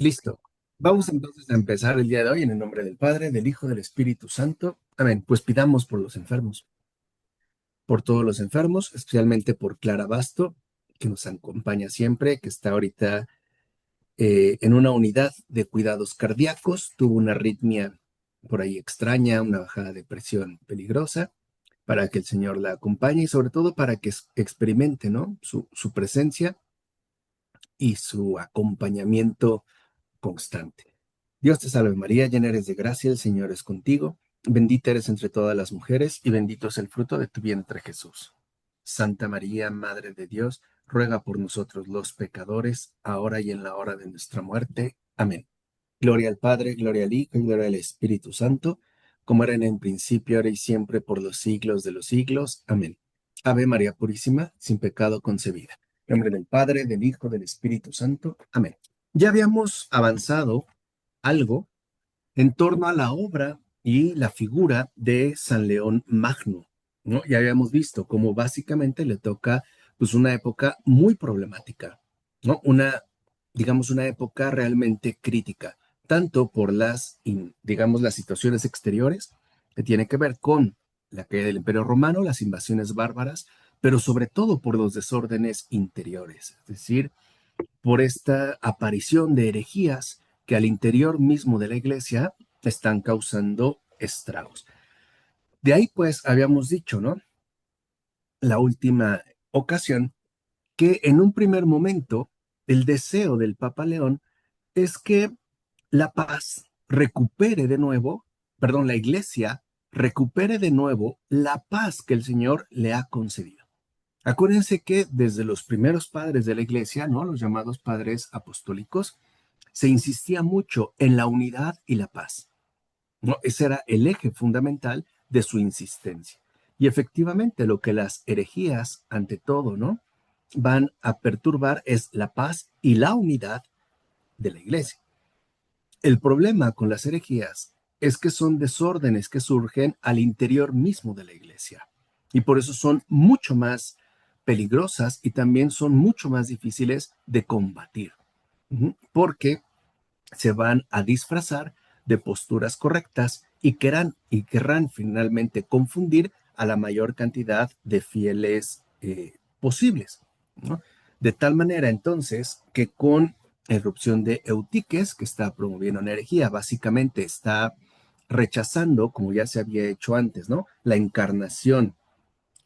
Listo. Vamos entonces a empezar el día de hoy en el nombre del Padre, del Hijo, del Espíritu Santo. Amén. Pues pidamos por los enfermos, por todos los enfermos, especialmente por Clara Basto, que nos acompaña siempre, que está ahorita en una unidad de cuidados cardíacos, tuvo una arritmia por ahí extraña, una bajada de presión peligrosa, para que el Señor la acompañe y sobre todo para que experimente, ¿no? Su presencia y su acompañamiento constante. Dios te salve María, llena eres de gracia, el Señor es contigo, bendita eres entre todas las mujeres y bendito es el fruto de tu vientre Jesús. Santa María, Madre de Dios, ruega por nosotros los pecadores, ahora y en la hora de nuestra muerte. Amén. Gloria al Padre, gloria al Hijo y gloria al Espíritu Santo, como era en el principio, ahora y siempre, por los siglos de los siglos. Amén. Ave María Purísima, sin pecado concebida. En nombre del Padre, del Hijo, del Espíritu Santo. Amén. Ya habíamos avanzado algo en torno a la obra y la figura de San León Magno, ¿no? Ya habíamos visto cómo básicamente le toca pues una época muy problemática, ¿no? Digamos, una época realmente crítica, tanto por digamos, las situaciones exteriores que tiene que ver con la caída del Imperio Romano, las invasiones bárbaras, pero sobre todo por los desórdenes interiores, es decir, por esta aparición de herejías que al interior mismo de la iglesia están causando estragos. De ahí pues habíamos dicho, ¿no? La última ocasión, que en un primer momento el deseo del Papa León es que la paz recupere de nuevo, perdón, la iglesia recupere de nuevo la paz que el Señor le ha concedido. Acuérdense que desde los primeros padres de la iglesia, ¿no? Los llamados padres apostólicos, se insistía mucho en la unidad y la paz, ¿no? Ese era el eje fundamental de su insistencia. Y efectivamente lo que las herejías, ante todo, ¿no? Van a perturbar es la paz y la unidad de la iglesia. El problema con las herejías es que son desórdenes que surgen al interior mismo de la iglesia. Y por eso son mucho más peligrosas y también son mucho más difíciles de combatir. Porque se van a disfrazar de posturas correctas y querrán finalmente confundir a la mayor cantidad de fieles posibles, ¿no? De tal manera entonces que con erupción de Eutiques, que está promoviendo una herejía, básicamente está rechazando, como ya se había hecho antes, ¿no? La encarnación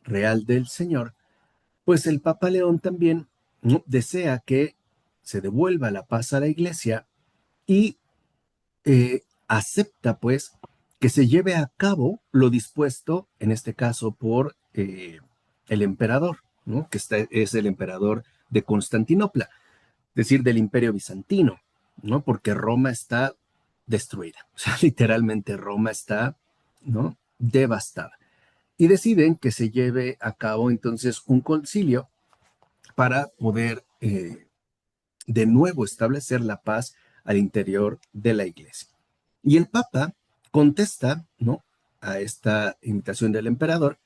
real del Señor, pues el Papa León también, ¿no? Desea que se devuelva la paz a la iglesia y acepta pues que se lleve a cabo lo dispuesto, en este caso por el emperador, ¿no? Es el emperador de Constantinopla, es decir, del imperio bizantino, ¿no? Porque Roma está destruida, o sea, literalmente Roma está, ¿no? Devastada. Y deciden que se lleve a cabo entonces un concilio para poder de nuevo establecer la paz al interior de la iglesia. Y el Papa contesta, ¿no? A esta invitación del emperador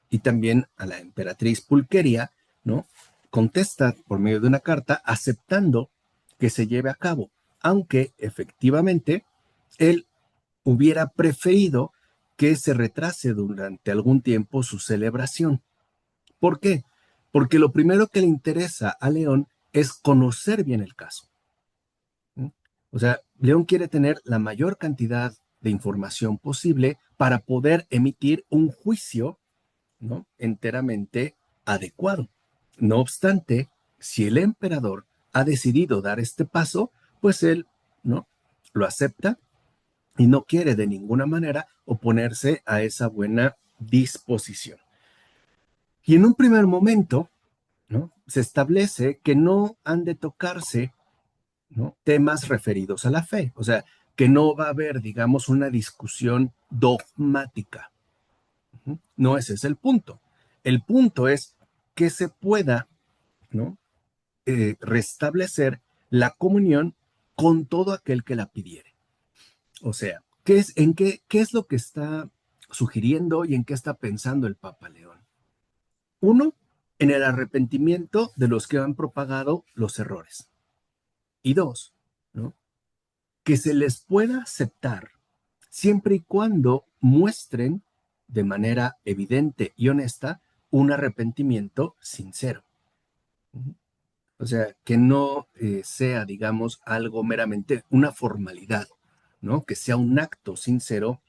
y también a la emperatriz Pulqueria, ¿no? Contesta por medio de una carta aceptando que se lleve a cabo, aunque efectivamente él hubiera preferido que se retrase durante algún tiempo su celebración. ¿Por qué? Porque lo primero que le interesa a León es conocer bien el caso. ¿No? O sea, León quiere tener la mayor cantidad de información posible para poder emitir un juicio, ¿no? Enteramente adecuado. No obstante, si el emperador ha decidido dar este paso, pues él, ¿no? Lo acepta y no quiere de ninguna manera oponerse a esa buena disposición. Y en un primer momento, ¿no? Se establece que no han de tocarse, ¿no? Temas referidos a la fe, o sea, que no va a haber, digamos, una discusión dogmática. No ese es el punto. El punto es que se pueda, ¿no? Restablecer la comunión con todo aquel que la pidiere. O sea, ¿qué es lo que está sugiriendo y en qué está pensando el Papa León? Uno, en el arrepentimiento de los que han propagado los errores. Y dos, ¿no? que se les pueda aceptar siempre y cuando muestren de manera evidente y honesta un arrepentimiento sincero. O sea, que no sea, digamos, algo meramente una formalidad, ¿no? Que sea un acto sincero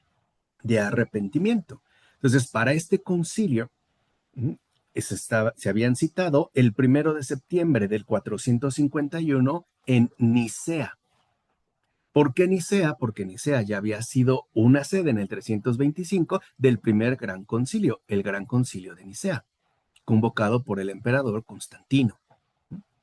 de arrepentimiento. Entonces, para este concilio, se habían citado el 1 de septiembre del 451 en Nicea. ¿Por qué Nicea? Porque Nicea ya había sido una sede en el 325 del primer gran concilio, el Gran Concilio de Nicea, convocado por el emperador Constantino,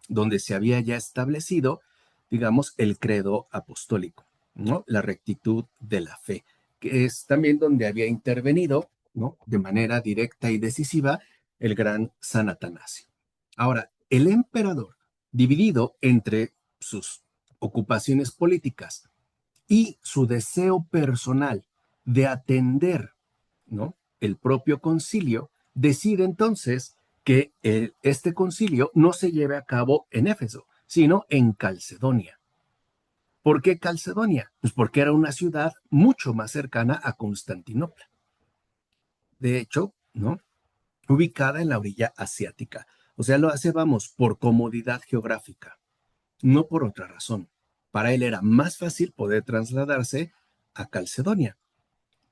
donde se había ya establecido, digamos, el credo apostólico, ¿no? La rectitud de la fe, que es también donde había intervenido, ¿no? De manera directa y decisiva el gran San Atanasio. Ahora, el emperador, dividido entre sus ocupaciones políticas y su deseo personal de atender, ¿no? El propio concilio, decide entonces que este concilio no se lleve a cabo en Éfeso, sino en Calcedonia. ¿Por qué Calcedonia? Pues porque era una ciudad mucho más cercana a Constantinopla. De hecho, ¿no? Ubicada en la orilla asiática. O sea, lo hace, vamos, por comodidad geográfica, no por otra razón. Para él era más fácil poder trasladarse a Calcedonia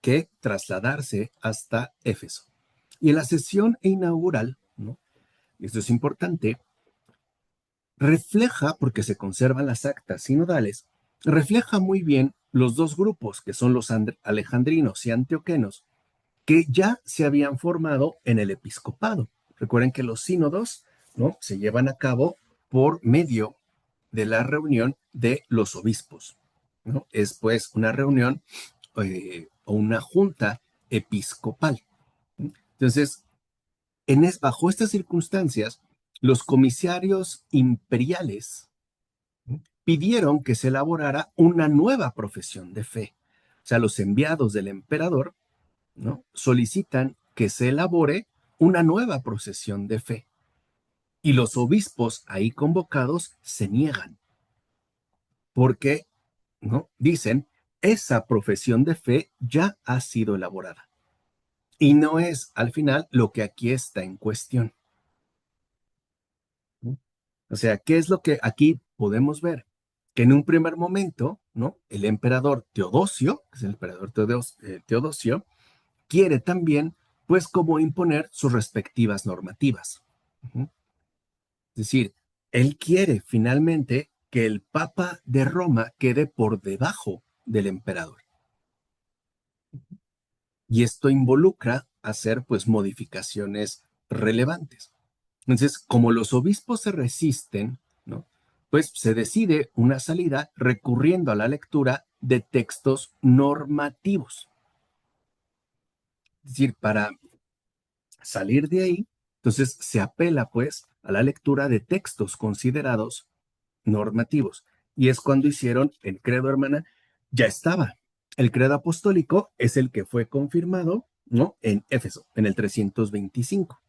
que trasladarse hasta Éfeso. Y en la sesión inaugural, ¿no? Y esto es importante, refleja, porque se conservan las actas sinodales, refleja muy bien los dos grupos, que son los alejandrinos y antioquenos, que ya se habían formado en el episcopado. Recuerden que los sínodos, ¿no? Se llevan a cabo por medio de la reunión de los obispos, ¿no? Es pues una reunión o una junta episcopal. Entonces, bajo estas circunstancias, los comisarios imperiales pidieron que se elaborara una nueva profesión de fe. O sea, los enviados del emperador, ¿no? Solicitan que se elabore una nueva procesión de fe. Y los obispos ahí convocados se niegan, porque, ¿no? Dicen, esa profesión de fe ya ha sido elaborada. Y no es al final lo que aquí está en cuestión. O sea, ¿qué es lo que aquí podemos ver? Que en un primer momento, ¿no? El emperador Teodosio, que es el emperador Teodosio, quiere también, pues, como imponer sus respectivas normativas. Ujú. Es decir, él quiere finalmente que el Papa de Roma quede por debajo del emperador. Y esto involucra hacer, pues, modificaciones relevantes. Entonces, como los obispos se resisten, ¿no? Pues se decide una salida recurriendo a la lectura de textos normativos. Es decir, para salir de ahí, entonces se apela pues a la lectura de textos considerados normativos. Y es cuando hicieron el credo, hermana, ya estaba. El credo apostólico es el que fue confirmado, ¿no? En Éfeso, en el 325.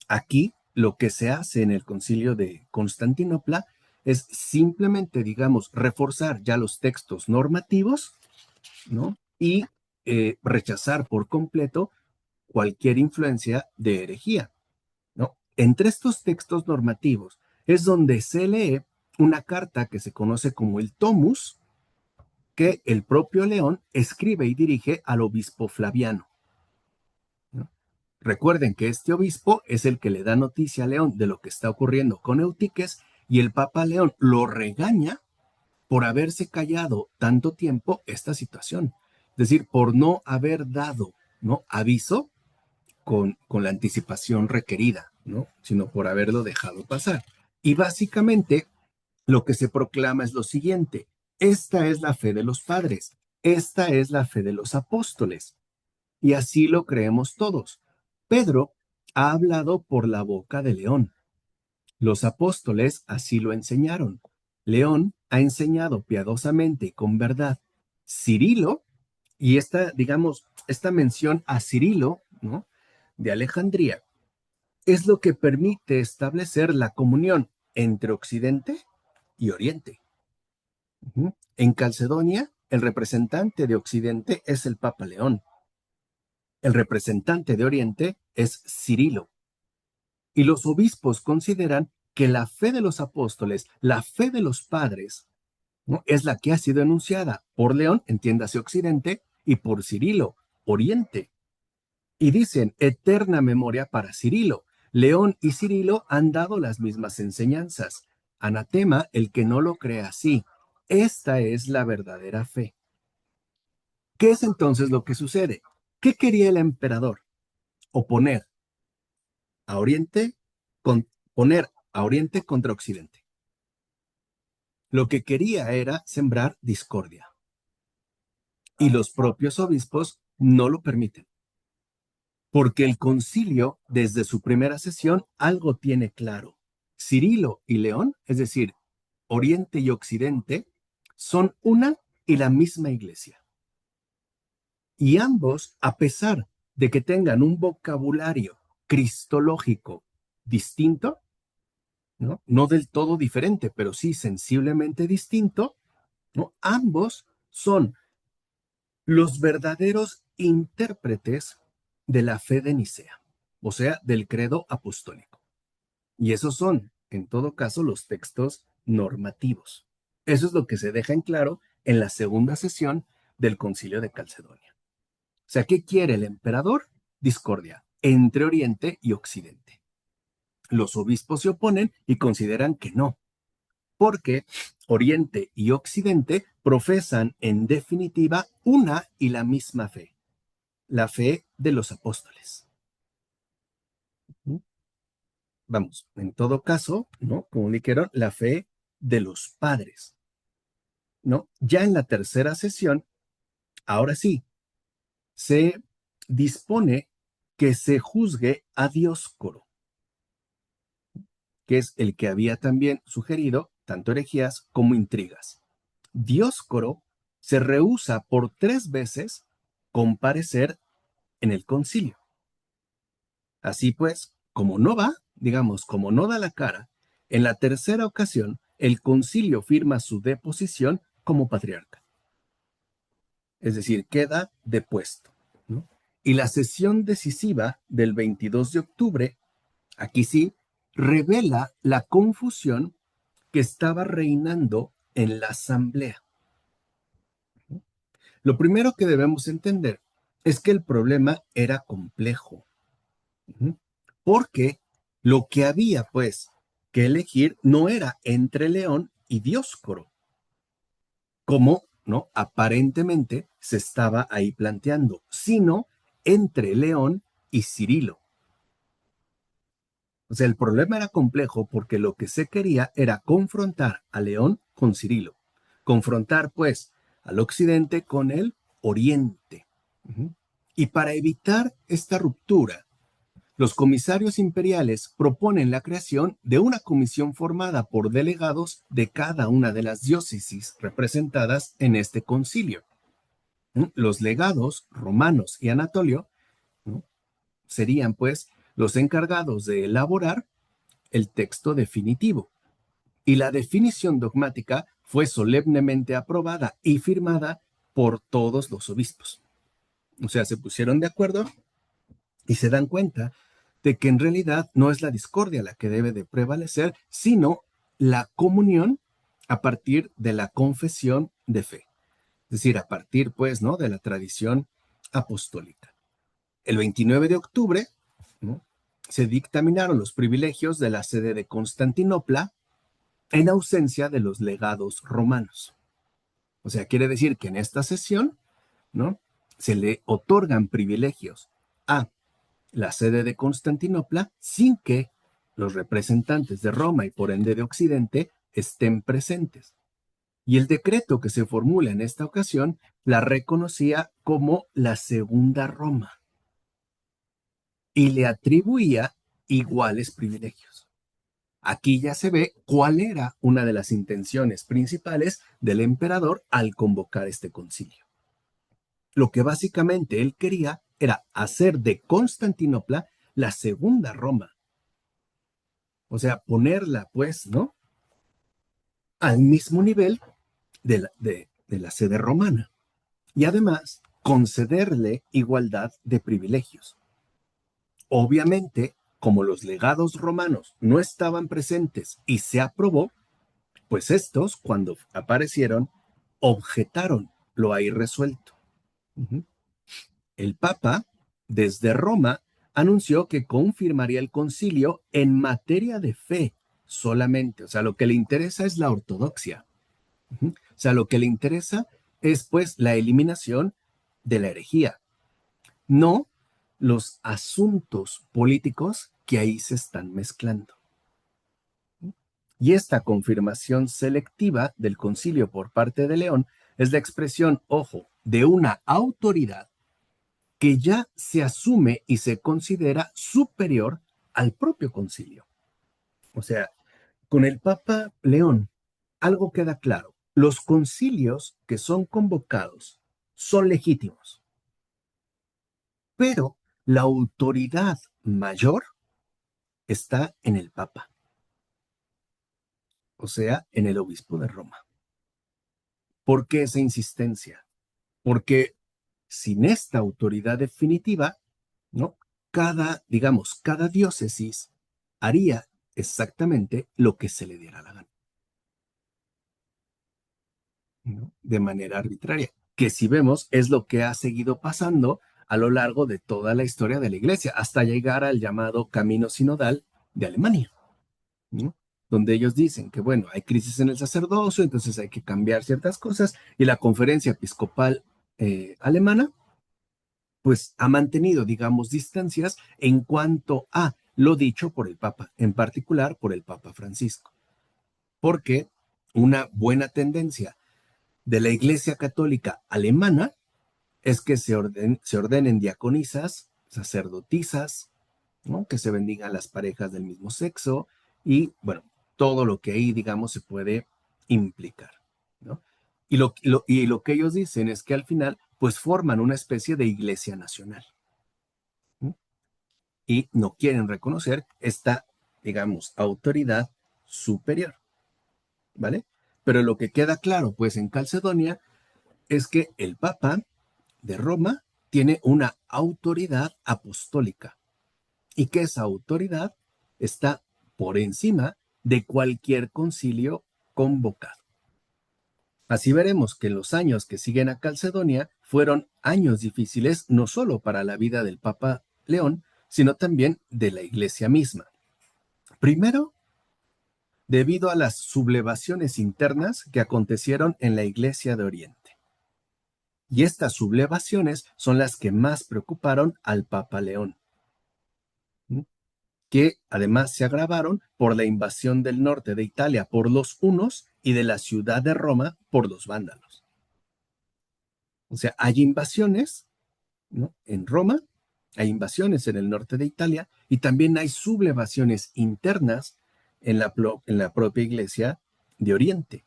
Aquí lo que se hace en el concilio de Constantinopla es simplemente, digamos, reforzar ya los textos normativos, ¿no? Y rechazar por completo cualquier influencia de herejía, ¿no? Entre estos textos normativos es donde se lee una carta que se conoce como el Tomus, que el propio León escribe y dirige al obispo Flaviano, ¿no? Recuerden que este obispo es el que le da noticia a León de lo que está ocurriendo con Eutiques y el Papa León lo regaña por haberse callado tanto tiempo esta situación. Es decir, por no haber dado, ¿no? Aviso con la anticipación requerida, ¿no? Sino por haberlo dejado pasar. Y básicamente lo que se proclama es lo siguiente: esta es la fe de los padres, esta es la fe de los apóstoles, y así lo creemos todos. Pedro ha hablado por la boca de León. Los apóstoles así lo enseñaron. León ha enseñado piadosamente y con verdad. Cirilo, y esta, digamos, esta mención a Cirilo, ¿no? De Alejandría, es lo que permite establecer la comunión entre Occidente y Oriente. Ujú. En Calcedonia, el representante de Occidente es el Papa León. El representante de Oriente es Cirilo. Y los obispos consideran que la fe de los apóstoles, la fe de los padres, ¿no?, es la que ha sido enunciada por León, entiéndase Occidente, y por Cirilo, Oriente. Y dicen, eterna memoria para Cirilo. León y Cirilo han dado las mismas enseñanzas. Anatema el que no lo crea así. Esta es la verdadera fe. ¿Qué es entonces lo que sucede? ¿Qué quería el emperador? Oponer a Oriente, poner a Oriente contra Occidente. Lo que quería era sembrar discordia. Y los propios obispos no lo permiten. Porque el concilio, desde su primera sesión, algo tiene claro. Cirilo y León, es decir, Oriente y Occidente, son una y la misma iglesia. Y ambos, a pesar de que tengan un vocabulario cristológico distinto, ¿no? No del todo diferente, pero sí sensiblemente distinto, ¿no? Ambos son los verdaderos intérpretes de la fe de Nicea, o sea, del credo apostólico. Y esos son, en todo caso, los textos normativos. Eso es lo que se deja en claro en la segunda sesión del Concilio de Calcedonia. O sea, ¿qué quiere el emperador? Discordia entre Oriente y Occidente. Los obispos se oponen y consideran que no, porque Oriente y Occidente profesan en definitiva una y la misma fe, la fe de los apóstoles. Vamos, en todo caso, ¿no? Como dijeron, la fe de los padres, ¿no? Ya en la tercera sesión, ahora sí, se dispone que se juzgue a Dioscoro, que es el que había también sugerido tanto herejías como intrigas. Dioscoro se rehúsa por 3 veces comparecer en el concilio. Así pues, como no va, digamos, como no da la cara, en la tercera ocasión el concilio firma su deposición como patriarca. Es decir, queda depuesto, ¿no? Y la sesión decisiva del 22 de octubre, aquí sí, revela la confusión que estaba reinando en la asamblea. Lo primero que debemos entender es que el problema era complejo. Ujú. Porque lo que había, pues, que elegir no era entre León y Dioscoro, como, ¿no?, aparentemente se estaba ahí planteando, sino entre León y Cirilo. O sea, el problema era complejo porque lo que se quería era confrontar a León con Cirilo, confrontar, pues, al occidente con el oriente. Ujú. Y para evitar esta ruptura, los comisarios imperiales proponen la creación de una comisión formada por delegados de cada una de las diócesis representadas en este concilio. Los legados romanos y Anatolio, ¿no?, serían pues los encargados de elaborar el texto definitivo. Y la definición dogmática fue solemnemente aprobada y firmada por todos los obispos. O sea, se pusieron de acuerdo y se dan cuenta de que en realidad no es la discordia la que debe de prevalecer, sino la comunión a partir de la confesión de fe. Es decir, a partir, pues, ¿no?, de la tradición apostólica. El 29 de octubre, ¿no?, se dictaminaron los privilegios de la sede de Constantinopla en ausencia de los legados romanos. O sea, quiere decir que en esta sesión, ¿no?, se le otorgan privilegios a la sede de Constantinopla sin que los representantes de Roma y por ende de Occidente estén presentes. Y el decreto que se formula en esta ocasión la reconocía como la Segunda Roma y le atribuía iguales privilegios. Aquí ya se ve cuál era una de las intenciones principales del emperador al convocar este concilio. Lo que básicamente él quería era hacer de Constantinopla la segunda Roma. O sea, ponerla, pues, ¿no?, al mismo nivel de la sede romana y además concederle igualdad de privilegios. Obviamente, como los legados romanos no estaban presentes y se aprobó, pues estos, cuando aparecieron, objetaron lo ahí resuelto. Uh-huh. El Papa, desde Roma, anunció que confirmaría el concilio en materia de fe solamente. O sea, lo que le interesa es la ortodoxia. Uh-huh. O sea, lo que le interesa es pues la eliminación de la herejía, no los asuntos políticos que ahí se están mezclando. Y esta confirmación selectiva del concilio por parte de León es la expresión, ojo, de una autoridad que ya se asume y se considera superior al propio concilio. O sea, con el Papa León, algo queda claro. Los concilios que son convocados son legítimos, pero la autoridad mayor está en el Papa, o sea, en el obispo de Roma. ¿Por qué esa insistencia? Porque sin esta autoridad definitiva, ¿no? Cada diócesis haría exactamente lo que se le diera la gana, ¿no? De manera arbitraria, que si vemos es lo que ha seguido pasando a lo largo de toda la historia de la Iglesia, hasta llegar al llamado camino sinodal de Alemania, ¿no? Donde ellos dicen que, bueno, hay crisis en el sacerdocio, entonces hay que cambiar ciertas cosas, y la conferencia episcopal alemana pues ha mantenido, digamos, distancias en cuanto a lo dicho por el Papa, en particular por el Papa Francisco, porque una buena tendencia de la Iglesia Católica alemana es que se ordenen diaconisas, sacerdotisas, ¿no? Que se bendigan las parejas del mismo sexo y, bueno, todo lo que ahí, digamos, se puede implicar, ¿no? Y lo que ellos dicen es que al final, pues forman una especie de iglesia nacional, ¿no? Y no quieren reconocer esta, digamos, autoridad superior, ¿vale? Pero lo que queda claro, pues, en Calcedonia es que el Papa de Roma tiene una autoridad apostólica y que esa autoridad está por encima de cualquier concilio convocado. Así veremos que los años que siguen a Calcedonia fueron años difíciles no solo para la vida del Papa León, sino también de la Iglesia misma. Primero, debido a las sublevaciones internas que acontecieron en la Iglesia de Oriente. Y estas sublevaciones son las que más preocuparon al Papa León, que además se agravaron por la invasión del norte de Italia por los hunos y de la ciudad de Roma por los vándalos. O sea, hay invasiones, ¿no? En Roma, hay invasiones en el norte de Italia y también hay sublevaciones internas en la propia iglesia de Oriente.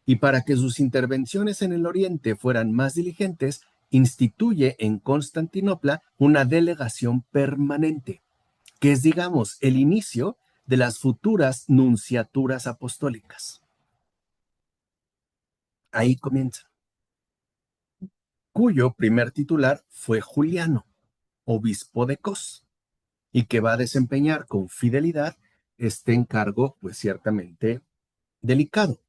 Y para que sus intervenciones en el Oriente fueran más diligentes, instituye en Constantinopla una delegación permanente, que es, digamos, el inicio de las futuras nunciaturas apostólicas. Ahí comienza, cuyo primer titular fue Juliano, obispo de Cos, y que va a desempeñar con fidelidad este encargo, pues ciertamente delicado,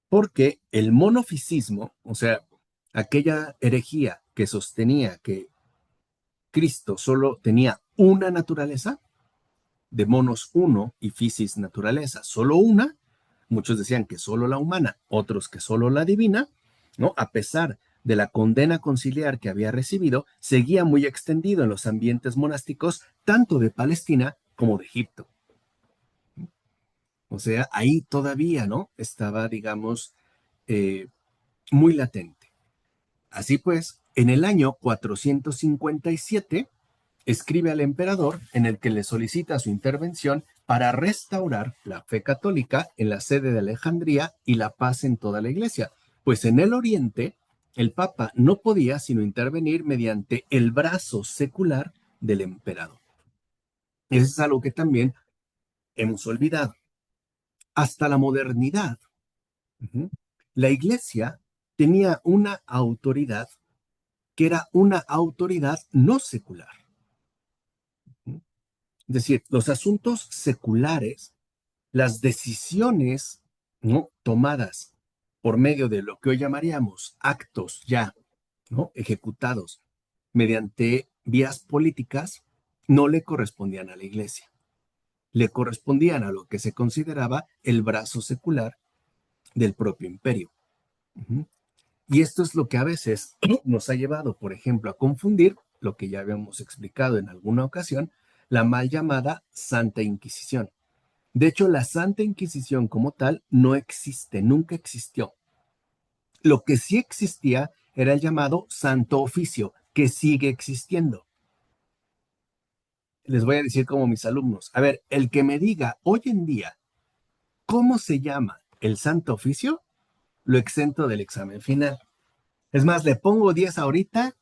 porque el monofisismo, o sea, aquella herejía que sostenía que Cristo solo tenía una naturaleza, de monos uno y fisis naturaleza, solo una, muchos decían que solo la humana, otros que solo la divina, ¿no? A pesar de la condena conciliar que había recibido, seguía muy extendido en los ambientes monásticos, tanto de Palestina como de Egipto. O sea, ahí todavía, ¿no? Estaba, digamos, eh, muy latente. Así pues, en el año 457, escribe al emperador en el que le solicita su intervención para restaurar la fe católica en la sede de Alejandría y la paz en toda la iglesia. Pues en el oriente, el papa no podía sino intervenir mediante el brazo secular del emperador. Eso es algo que también hemos olvidado. Hasta la modernidad, uh-huh, La iglesia tenía una autoridad que era una autoridad no secular. Es decir, los asuntos seculares, las decisiones, ¿no?, tomadas por medio de lo que hoy llamaríamos actos ya, ¿no?, ejecutados mediante vías políticas, no le correspondían a la iglesia, le correspondían a lo que se consideraba el brazo secular del propio imperio. Ujú. Y esto es lo que a veces nos ha llevado, por ejemplo, a confundir lo que ya habíamos explicado en alguna ocasión, la mal llamada Santa Inquisición. De hecho, la Santa Inquisición como tal no existe, nunca existió. Lo que sí existía era el llamado Santo Oficio, que sigue existiendo. Les voy a decir como mis alumnos, a ver, el que me diga hoy en día cómo se llama el Santo Oficio, lo exento del examen final. Es más, le pongo 10 ahorita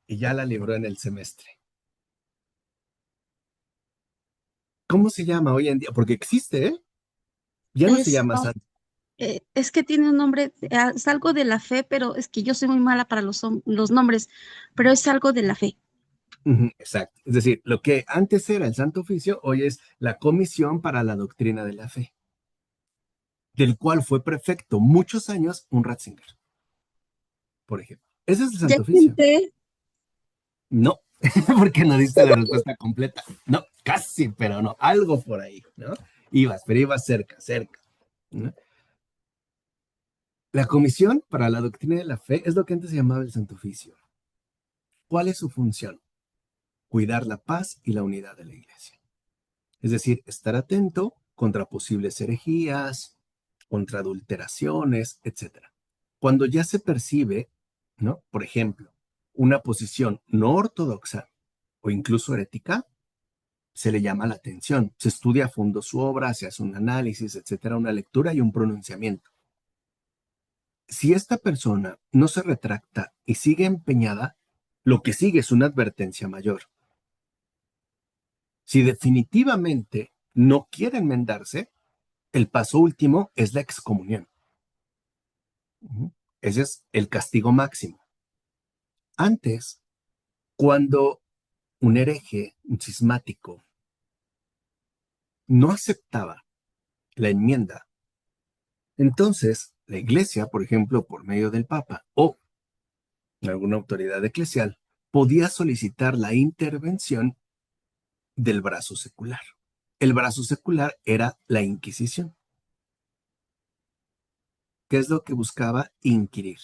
y ya la libró en el semestre. ¿Cómo se llama hoy en día? Porque existe, ¿eh? Ya no se llama No, Santo. es que tiene un nombre, es algo de la fe, pero es que yo soy muy mala para los nombres, pero es algo de la fe. Ujú, exacto. Es decir, lo que antes era el Santo Oficio, hoy es la Comisión para la Doctrina de la Fe, del cual fue prefecto muchos años un Ratzinger, por ejemplo. Ese es el Ya Santo Oficio. intenté, No, porque no diste la respuesta completa. No, casi, pero no, algo por ahí, ¿no? Ibas, pero ibas cerca, cerca, ¿no? La Comisión para la Doctrina de la Fe es lo que antes se llamaba el Santo Oficio. ¿Cuál es su función? Cuidar la paz y la unidad de la Iglesia. Es decir, estar atento contra posibles herejías, contra adulteraciones, etcétera. Cuando ya se percibe, ¿no?, por ejemplo, una posición no ortodoxa o incluso herética, se le llama la atención. Se estudia a fondo su obra, se hace un análisis, etcétera, una lectura y un pronunciamiento. Si esta persona no se retracta y sigue empeñada, lo que sigue es una advertencia mayor. Si definitivamente no quiere enmendarse, el paso último es la excomunión. Ujú. Ese es el castigo máximo. Antes, cuando un hereje, un cismático, no aceptaba la enmienda, entonces la iglesia, por ejemplo, por medio del Papa o alguna autoridad eclesial, podía solicitar la intervención del brazo secular. El brazo secular era la Inquisición. ¿Qué es lo que buscaba inquirir?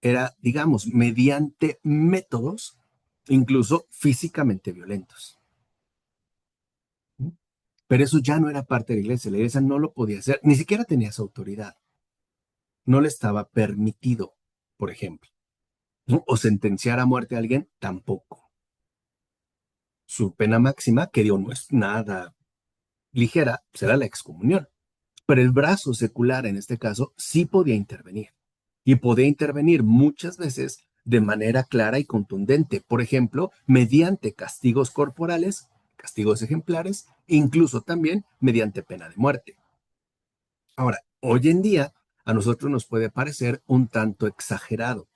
Era, digamos, mediante métodos incluso físicamente violentos. Pero eso ya no era parte de la iglesia no lo podía hacer, ni siquiera tenía esa autoridad, no le estaba permitido, por ejemplo, ¿no? O sentenciar a muerte a alguien, tampoco. Su pena máxima, que dio no es nada ligera, será la excomunión. Pero el brazo secular, en este caso, sí podía intervenir. Y podía intervenir muchas veces de manera clara y contundente. Por ejemplo, mediante castigos corporales, castigos ejemplares, e incluso también mediante pena de muerte. Ahora, hoy en día, a nosotros nos puede parecer un tanto exagerado,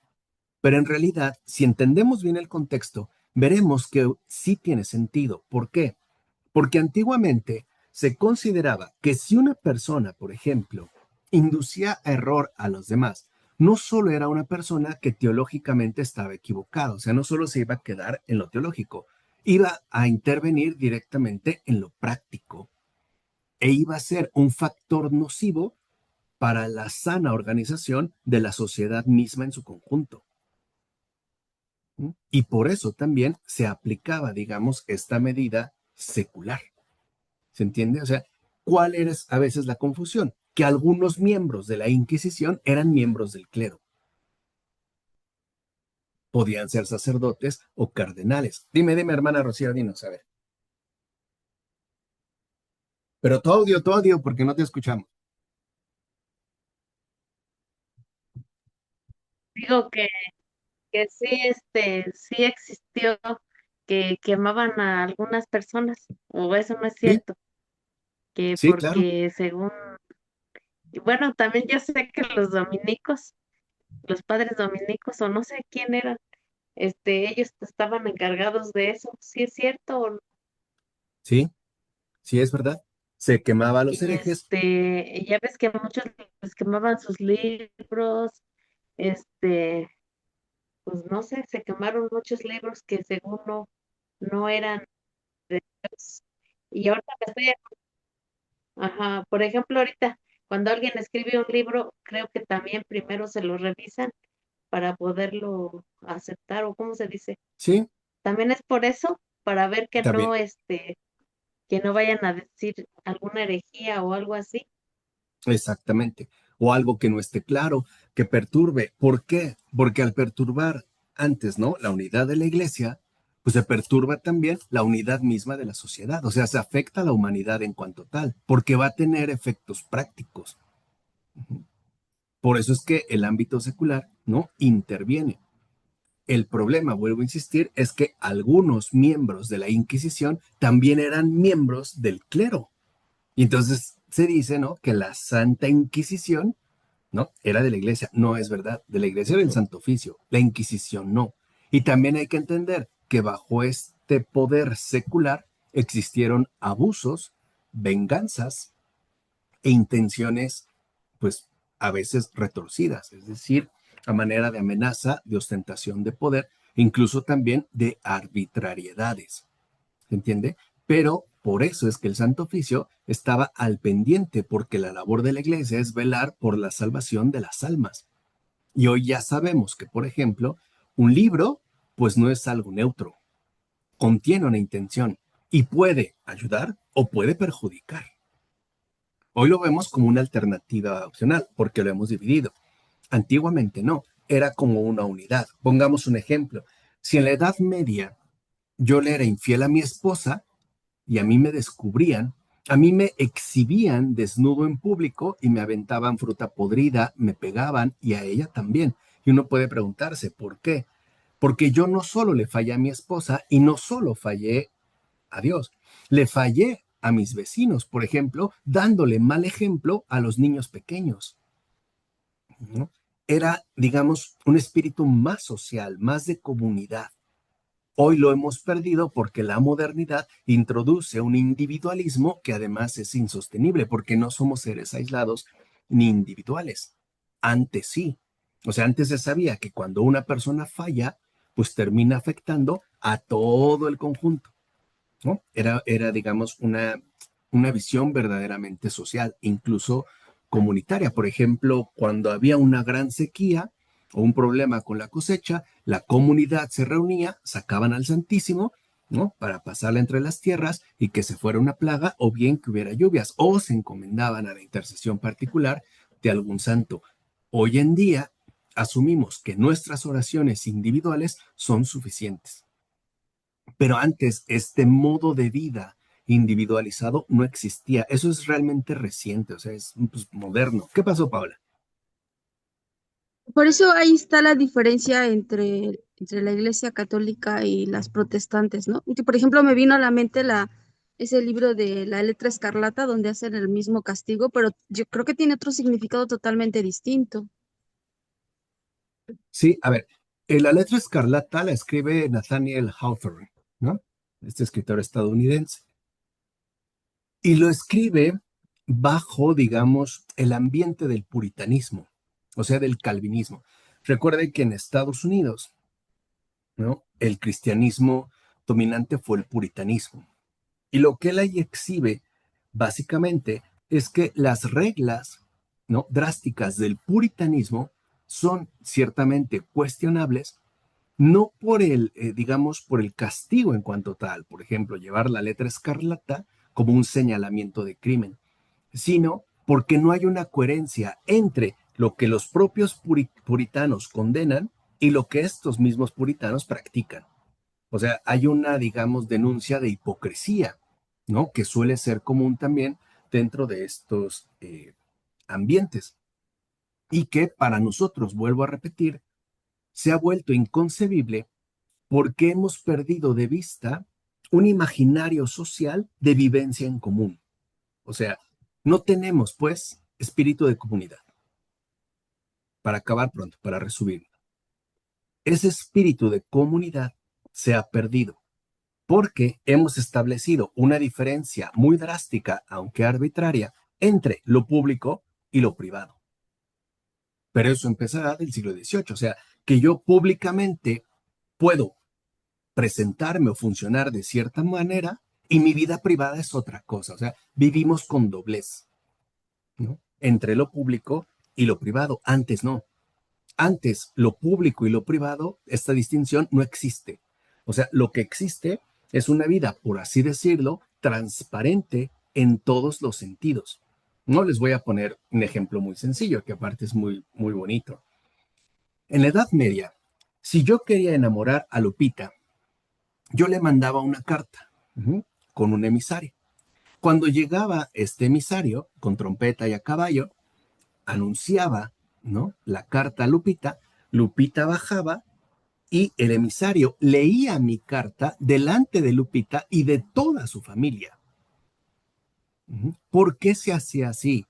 pero en realidad, si entendemos bien el contexto, veremos que sí tiene sentido. ¿Por qué? Porque antiguamente se consideraba que si una persona, por ejemplo, inducía a error a los demás, no solo era una persona que teológicamente estaba equivocada, o sea, no solo se iba a quedar en lo teológico, iba a intervenir directamente en lo práctico e iba a ser un factor nocivo para la sana organización de la sociedad misma en su conjunto. ¿Mm? Y por eso también se aplicaba, digamos, esta medida secular. ¿Se entiende? O sea, ¿cuál es a veces la confusión? Que algunos miembros de la Inquisición eran miembros del clero. Podían ser sacerdotes o cardenales. Dime, hermana Rocío, dinos, a ver. Pero tu audio, porque no te escuchamos. Digo que sí, sí existió que quemaban a algunas personas, o eso no es Sí, cierto, que sí, claro. porque según Y bueno, también yo sé que los dominicos, los padres dominicos, o no sé quién eran, ellos estaban encargados de eso. ¿Sí es cierto? Sí, sí es verdad. Se quemaba a los Y herejes. ya ves que muchos les quemaban sus libros, este, pues no sé, se quemaron muchos libros que según no eran de Dios. Y ahorita me estoy, ajá, por ejemplo, ahorita cuando alguien escribe un libro, creo que también primero se lo revisan para poderlo aceptar, o cómo se dice. Sí, También es por eso, para ver también. que no vayan a decir alguna herejía o algo así. Exactamente. O algo que no esté claro, que perturbe. ¿Por qué? Porque al perturbar antes, ¿no? La unidad de la iglesia, pues se perturba también la unidad misma de la sociedad. O sea, se afecta a la humanidad en cuanto tal, porque va a tener efectos prácticos. Por eso es que el ámbito secular, ¿no? Interviene. El problema, vuelvo a insistir, es que algunos miembros de la Inquisición también eran miembros del clero. Y entonces se dice, ¿no? Que la Santa Inquisición, ¿no? Era de la iglesia. No es verdad. De la iglesia era el Santo Oficio. La Inquisición no. Y también hay que entender que bajo este poder secular existieron abusos, venganzas e intenciones, pues a veces retorcidas, es decir, a manera de amenaza, de ostentación de poder, incluso también de arbitrariedades. ¿Se entiende? Pero por eso es que el Santo Oficio estaba al pendiente, porque la labor de la iglesia es velar por la salvación de las almas. Y hoy ya sabemos que, por ejemplo, un libro, pues no es algo neutro, contiene una intención y puede ayudar o puede perjudicar. Hoy lo vemos como una alternativa opcional, porque lo hemos dividido. Antiguamente no, era como una unidad. Pongamos un ejemplo. Si en la Edad Media yo le era infiel a mi esposa, y a mí me descubrían, a mí me exhibían desnudo en público y me aventaban fruta podrida, me pegaban y a ella también. Y uno puede preguntarse, ¿por qué? Porque yo no solo le fallé a mi esposa y no solo fallé a Dios, le fallé a mis vecinos, por ejemplo, dándole mal ejemplo a los niños pequeños, ¿no? Era, digamos, un espíritu más social, más de comunidad. Hoy lo hemos perdido porque la modernidad introduce un individualismo que además es insostenible porque no somos seres aislados ni individuales. Antes sí. O sea, antes se sabía que cuando una persona falla, pues termina afectando a todo el conjunto, ¿no? Era digamos, una visión verdaderamente social, incluso comunitaria. Por ejemplo, cuando había una gran sequía o un problema con la cosecha, la comunidad se reunía, sacaban al Santísimo, ¿no? Para pasarla entre las tierras y que se fuera una plaga o bien que hubiera lluvias o se encomendaban a la intercesión particular de algún santo. Hoy en día asumimos que nuestras oraciones individuales son suficientes. Pero antes este modo de vida individualizado no existía. Eso es realmente reciente, o sea, es pues, moderno. ¿Qué pasó, Paula? Por eso ahí está la diferencia entre la Iglesia Católica y las protestantes, ¿no? Que, por ejemplo, me vino a la mente ese libro de La Letra Escarlata, donde hacen el mismo castigo, pero yo creo que tiene otro significado totalmente distinto. Sí, a ver, la letra escarlata la escribe Nathaniel Hawthorne, ¿no? Este escritor estadounidense. Y lo escribe bajo, digamos, el ambiente del puritanismo, o sea, del calvinismo. Recuerde que en Estados Unidos, ¿no? El cristianismo dominante fue el puritanismo. Y lo que él ahí exhibe, básicamente, es que las reglas, ¿no? Drásticas del puritanismo son ciertamente cuestionables, no por digamos, por el castigo en cuanto tal, por ejemplo, llevar la letra escarlata como un señalamiento de crimen, sino porque no hay una coherencia entre lo que los propios puritanos condenan y lo que estos mismos puritanos practican. O sea, hay una, digamos, denuncia de hipocresía, ¿no? Que suele ser común también dentro de estos ambientes y que para nosotros, vuelvo a repetir, se ha vuelto inconcebible porque hemos perdido de vista un imaginario social de vivencia en común. O sea, no tenemos, pues, espíritu de comunidad. Para acabar pronto, para resumir. Ese espíritu de comunidad se ha perdido porque hemos establecido una diferencia muy drástica, aunque arbitraria, entre lo público y lo privado. Pero eso empezará del siglo XVIII, o sea, que yo públicamente puedo presentarme o funcionar de cierta manera y mi vida privada es otra cosa, o sea, vivimos con doblez, ¿no? Entre lo público y lo privado. Antes no. Antes, lo público y lo privado, esta distinción no existe. O sea, lo que existe es una vida, por así decirlo, transparente en todos los sentidos. No les voy a poner un ejemplo muy sencillo, que aparte es muy, muy bonito. En la Edad Media, si yo quería enamorar a Lupita, yo le mandaba una carta con un emisario. Cuando llegaba este emisario, con trompeta y a caballo, anunciaba, ¿no?, la carta a Lupita, Lupita bajaba y el emisario leía mi carta delante de Lupita y de toda su familia. ¿Por qué se hacía así?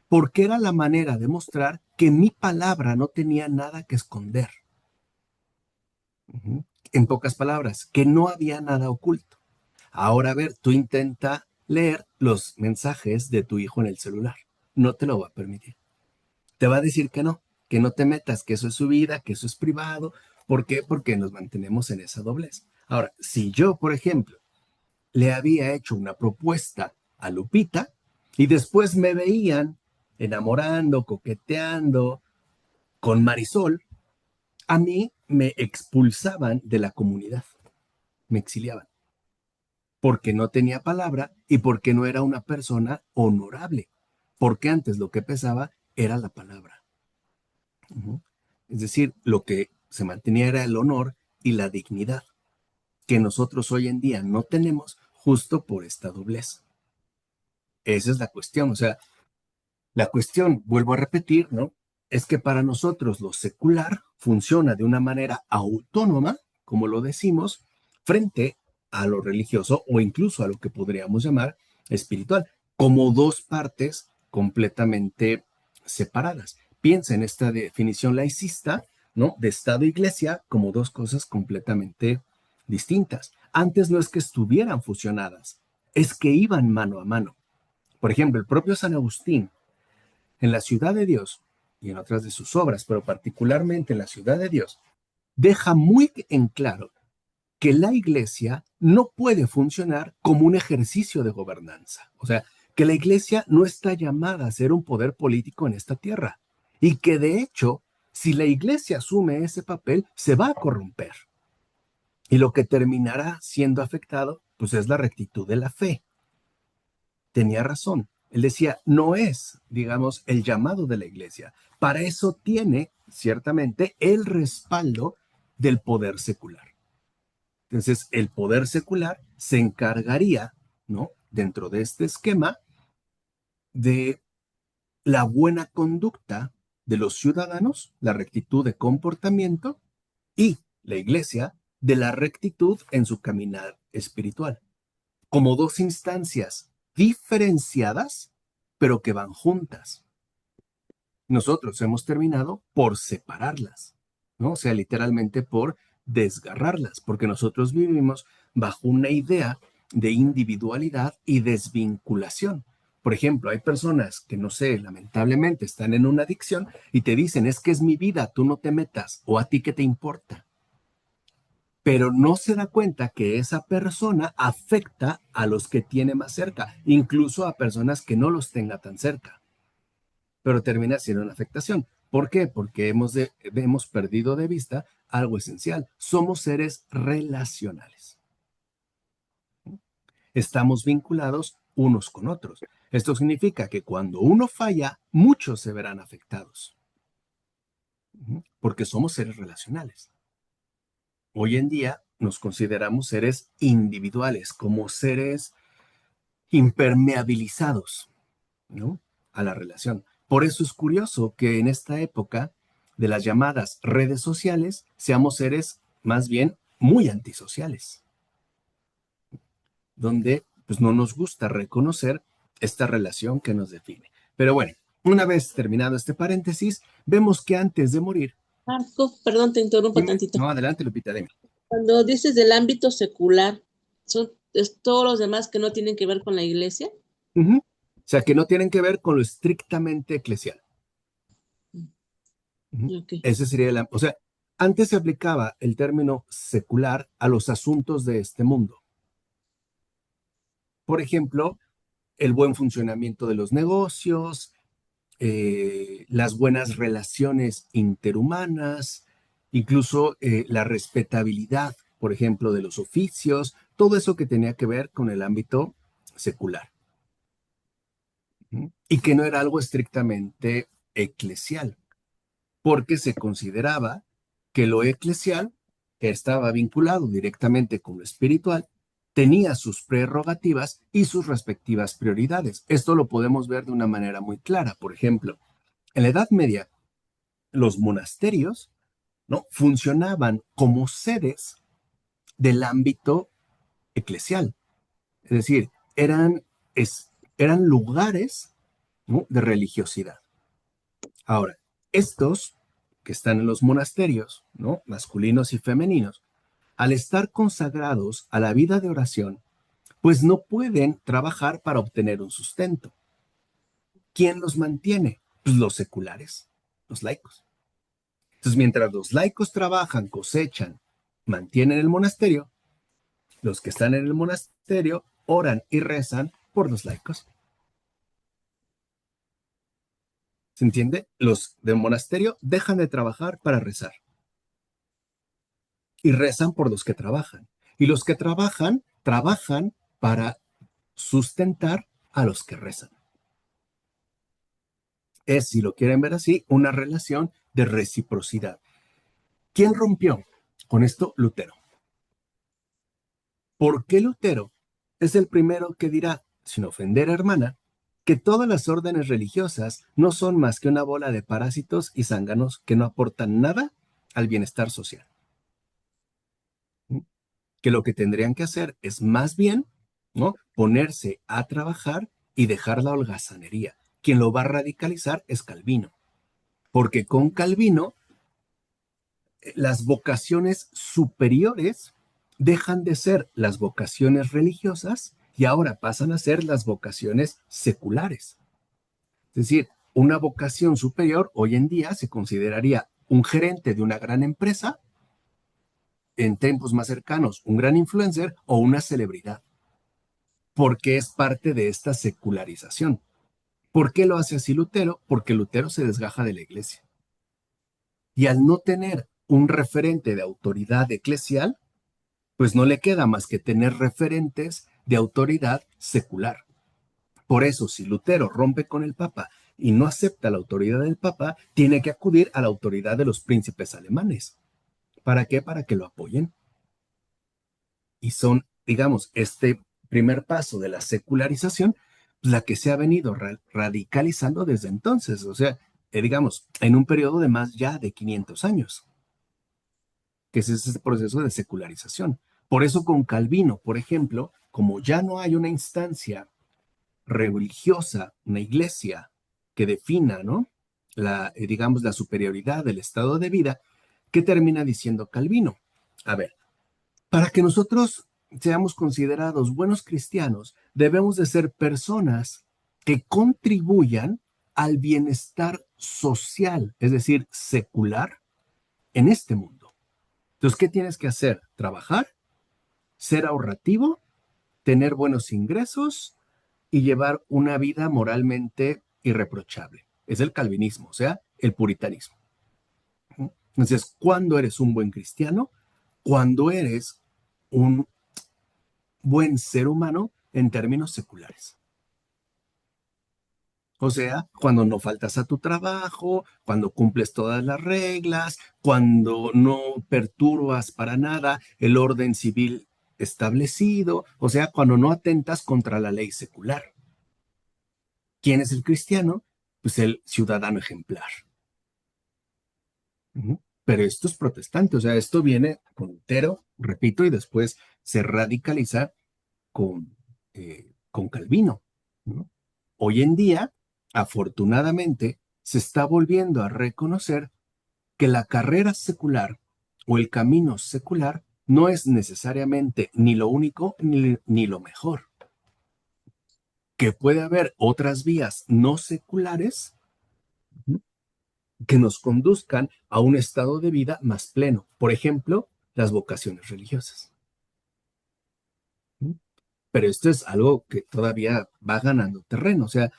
Porque era la manera de mostrar que mi palabra no tenía nada que esconder. En pocas palabras, que no había nada oculto. Ahora, a ver, tú intenta leer los mensajes de tu hijo en el celular. No te lo va a permitir. Te va a decir que no te metas, que eso es su vida, que eso es privado. ¿Por qué? Porque nos mantenemos en esa doblez. Ahora, si yo, por ejemplo, le había hecho una propuesta a Lupita y después me veían enamorando, coqueteando con Marisol, a mí me expulsaban de la comunidad, me exiliaban, porque no tenía palabra y porque no era una persona honorable, porque antes lo que pesaba era la palabra. Es decir, lo que se mantenía era el honor y la dignidad, que nosotros hoy en día no tenemos justo por esta doblez. Esa es la cuestión. O sea, la cuestión, vuelvo a repetir, ¿no? Es que para nosotros lo secular funciona de una manera autónoma, como lo decimos, frente a lo religioso o incluso a lo que podríamos llamar espiritual, como dos partes completamente separadas. Piensa en esta definición laicista, ¿no?, de Estado e Iglesia como dos cosas completamente distintas. Antes no es que estuvieran fusionadas, es que iban mano a mano. Por ejemplo, el propio San Agustín, en la Ciudad de Dios y en otras de sus obras, pero particularmente en la Ciudad de Dios, deja muy en claro que la iglesia no puede funcionar como un ejercicio de gobernanza. O sea, que la iglesia no está llamada a ser un poder político en esta tierra y que de hecho, si la iglesia asume ese papel, se va a corromper. Y lo que terminará siendo afectado, pues es la rectitud de la fe. Tenía razón. Él decía, no es, digamos, el llamado de la iglesia. Para eso tiene, ciertamente, el respaldo del poder secular. Entonces, el poder secular se encargaría, ¿no?, dentro de este esquema, de la buena conducta de los ciudadanos, la rectitud de comportamiento, y la iglesia de la rectitud en su caminar espiritual, como dos instancias diferenciadas, pero que van juntas. Nosotros hemos terminado por separarlas, ¿no? O sea, literalmente por desgarrarlas, porque nosotros vivimos bajo una idea de individualidad y desvinculación. Por ejemplo, hay personas que, no sé, lamentablemente están en una adicción y te dicen, es que es mi vida, tú no te metas, o a ti qué te importa. Pero no se da cuenta que esa persona afecta a los que tiene más cerca, incluso a personas que no los tenga tan cerca, pero termina siendo una afectación. ¿Por qué? Porque hemos perdido de vista algo esencial. Somos seres relacionales. Estamos vinculados unos con otros. Esto significa que cuando uno falla, muchos se verán afectados, porque somos seres relacionales. Hoy en día nos consideramos seres individuales, como seres impermeabilizados, ¿no?, a la relación. Por eso es curioso que en esta época de las llamadas redes sociales seamos seres más bien muy antisociales, donde pues no nos gusta reconocer esta relación que nos define. Pero bueno, Una vez terminado este paréntesis, vemos que antes de morir, Marco, perdón, te interrumpo dime, tantito. no, adelante, Lupita, dime. Cuando dices del ámbito secular, ¿es todos los demás que no tienen que ver con la iglesia? Ujú. O sea, que no tienen que ver con lo estrictamente eclesial. Ujú. Ok. Ese sería o sea, antes se aplicaba el término secular a los asuntos de este mundo. Por ejemplo, el buen funcionamiento de los negocios, las buenas relaciones interhumanas, incluso la respetabilidad, por ejemplo, de los oficios, todo eso que tenía que ver con el ámbito secular. ¿Mm? Y que no era algo estrictamente eclesial, porque se consideraba que lo eclesial, que estaba vinculado directamente con lo espiritual, tenía sus prerrogativas y sus respectivas prioridades. Esto lo podemos ver de una manera muy clara. Por ejemplo, en la Edad Media, los monasterios, ¿no?, funcionaban como sedes del ámbito eclesial. Es decir, eran lugares, ¿no?, de religiosidad. Ahora, estos que están en los monasterios, ¿no?, masculinos y femeninos, al estar consagrados a la vida de oración, pues no pueden trabajar para obtener un sustento. ¿Quién los mantiene? Pues los seculares, los laicos. Entonces, mientras los laicos trabajan, cosechan, mantienen el monasterio, los que están en el monasterio oran y rezan por los laicos. ¿Se entiende? Los del monasterio dejan de trabajar para rezar y rezan por los que trabajan. Y los que trabajan, trabajan para sustentar a los que rezan. Es, si lo quieren ver así, una relación de reciprocidad. ¿Quién rompió con esto? Lutero. ¿Por qué Lutero es el primero que dirá, sin ofender, hermana, que todas las órdenes religiosas no son más que una bola de parásitos y zánganos que no aportan nada al bienestar social? ¿Mm? Que lo que tendrían que hacer es más bien, ¿no?, ponerse a trabajar y dejar la holgazanería. Quien lo va a radicalizar es Calvino, porque con Calvino las vocaciones superiores dejan de ser las vocaciones religiosas y ahora pasan a ser las vocaciones seculares. Es decir, una vocación superior hoy en día se consideraría un gerente de una gran empresa, en tiempos más cercanos, un gran influencer o una celebridad, porque es parte de esta secularización. ¿Por qué lo hace así Lutero? Porque Lutero se desgaja de la iglesia. Y al no tener un referente de autoridad eclesial, pues no le queda más que tener referentes de autoridad secular. Por eso, si Lutero rompe con el Papa y no acepta la autoridad del Papa, tiene que acudir a la autoridad de los príncipes alemanes. ¿Para qué? Para que lo apoyen. Y son, digamos, este primer paso de la secularización, la que se ha venido radicalizando desde entonces. O sea, digamos, en un periodo de más ya de 500 años, que es ese proceso de secularización. Por eso con Calvino, por ejemplo, como ya no hay una instancia religiosa, una iglesia que defina, ¿no?, digamos, la superioridad del estado de vida, ¿qué termina diciendo Calvino? A ver, para que nosotros seamos considerados buenos cristianos, debemos de ser personas que contribuyan al bienestar social, es decir, secular, en este mundo. Entonces, ¿qué tienes que hacer? Trabajar, ser ahorrativo, tener buenos ingresos y llevar una vida moralmente irreprochable. Es el calvinismo, o sea, el puritanismo. Entonces, ¿cuándo eres un buen cristiano? Cuando eres un buen ser humano en términos seculares. O sea, cuando no faltas a tu trabajo, cuando cumples todas las reglas, cuando no perturbas para nada el orden civil establecido, o sea, cuando no atentas contra la ley secular. ¿Quién es el cristiano? Pues el ciudadano ejemplar. Ujú. Pero esto es protestante, o sea, esto viene con Lutero, repito, y después se radicaliza con Calvino, ¿no? Hoy en día afortunadamente, se está volviendo a reconocer que la carrera secular o el camino secular no es necesariamente ni lo único ni lo mejor, que puede haber otras vías no seculares que nos conduzcan a un estado de vida más pleno. Por ejemplo, las vocaciones religiosas. Pero esto es algo que todavía va ganando terreno, o sea,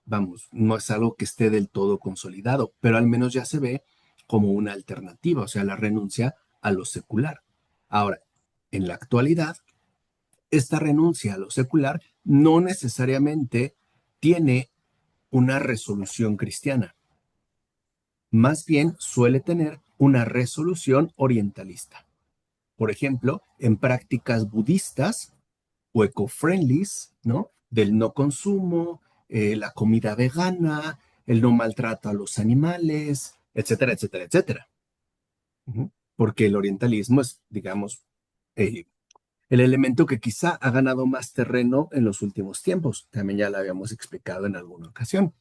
vamos, no es algo que esté del todo consolidado, pero al menos ya se ve como una alternativa, o sea, la renuncia a lo secular. Ahora, en la actualidad, esta renuncia a lo secular no necesariamente tiene una resolución cristiana, más bien suele tener una resolución orientalista. Por ejemplo, en prácticas budistas o eco-friendlies, ¿no? Del no consumo, la comida vegana, el no maltrato a los animales, etcétera, etcétera, etcétera. Porque el orientalismo es, digamos, eh, el elemento que quizá ha ganado más terreno en los últimos tiempos. También ya lo habíamos explicado en alguna ocasión.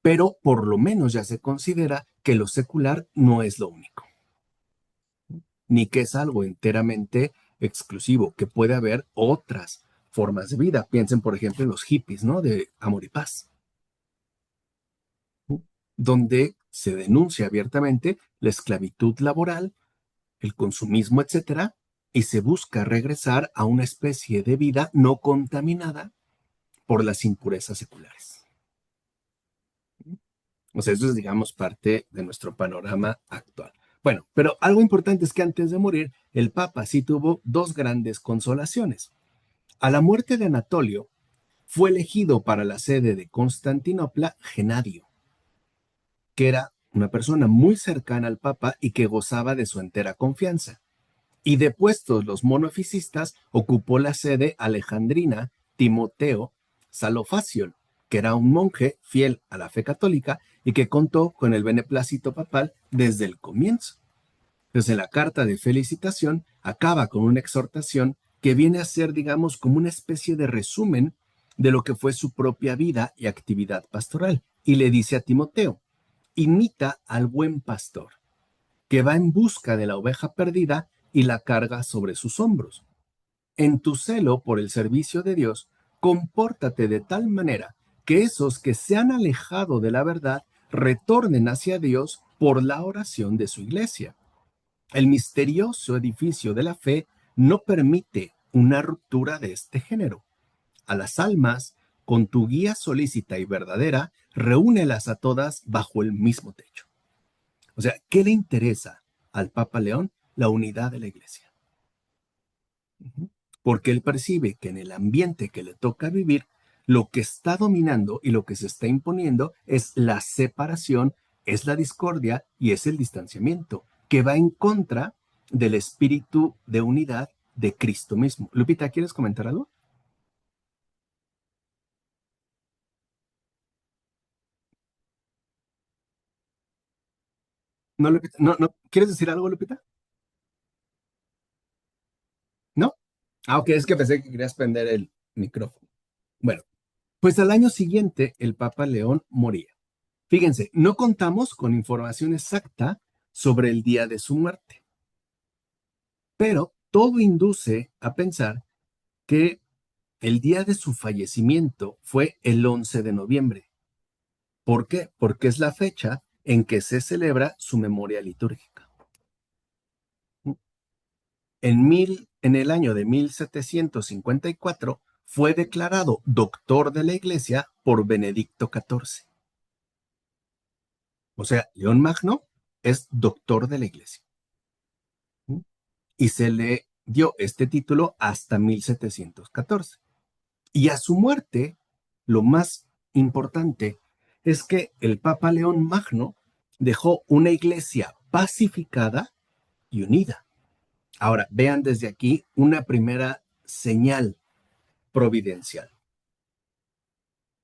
Pero por lo menos ya se considera que lo secular no es lo único, ni que es algo enteramente exclusivo, que puede haber otras formas de vida. Piensen, por ejemplo, en los hippies, ¿no? De amor y paz, donde se denuncia abiertamente la esclavitud laboral, el consumismo, etcétera, y se busca regresar a una especie de vida no contaminada por las impurezas seculares. O sea, eso es, digamos, parte de nuestro panorama actual. Bueno, pero algo importante es que antes de morir, el Papa sí tuvo dos grandes consolaciones. A la muerte de Anatolio, fue elegido para la sede de Constantinopla Genadio, que era una persona muy cercana al Papa y que gozaba de su entera confianza. Y depuestos los monofisistas, ocupó la sede alejandrina Timoteo Salofaciol, que era un monje fiel a la fe católica y que contó con el beneplácito papal desde el comienzo. Desde la carta de felicitación acaba con una exhortación que viene a ser, digamos, como una especie de resumen de lo que fue su propia vida y actividad pastoral. Y le dice a Timoteo, imita al buen pastor, que va en busca de la oveja perdida y la carga sobre sus hombros. En tu celo por el servicio de Dios, compórtate de tal manera que esos que se han alejado de la verdad retornen hacia Dios por la oración de su iglesia. El misterioso edificio de la fe no permite una ruptura de este género. A las almas, con tu guía solícita y verdadera, reúnelas a todas bajo el mismo techo. O sea, ¿qué le interesa al Papa León? La unidad de la iglesia. Porque él percibe que en el ambiente que le toca vivir, lo que está dominando y lo que se está imponiendo es la separación, es la discordia y es el distanciamiento, que va en contra del espíritu de unidad de Cristo mismo. Lupita, ¿quieres comentar algo? No, Lupita, no, no. ¿Quieres decir algo, Lupita? ¿No? Ah, ok, es que pensé que querías prender el micrófono. Bueno, pues al año siguiente el Papa León moría. Fíjense, no contamos con información exacta sobre el día de su muerte, pero todo induce a pensar que el día de su fallecimiento fue el 11 de noviembre. ¿Por qué? Porque es la fecha en que se celebra su memoria litúrgica. En el año de 1754 fue declarado doctor de la Iglesia por Benedicto XIV. O sea, León Magno es doctor de la Iglesia. Y se le dio este título hasta 1714. Y a su muerte, lo más importante es que el Papa León Magno dejó una iglesia pacificada y unida. Ahora, vean desde aquí una primera señal providencial.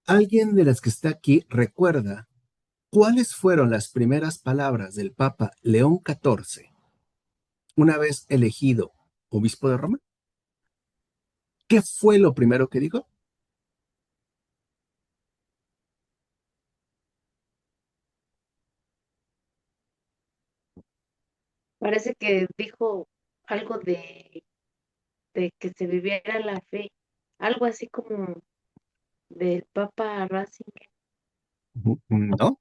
¿Alguien de las que está aquí recuerda cuáles fueron las primeras palabras del Papa León XIV una vez elegido obispo de Roma? ¿Qué fue lo primero que dijo? Parece que dijo algo de que se viviera la fe, algo así como del Papa Ratzinger, ¿No?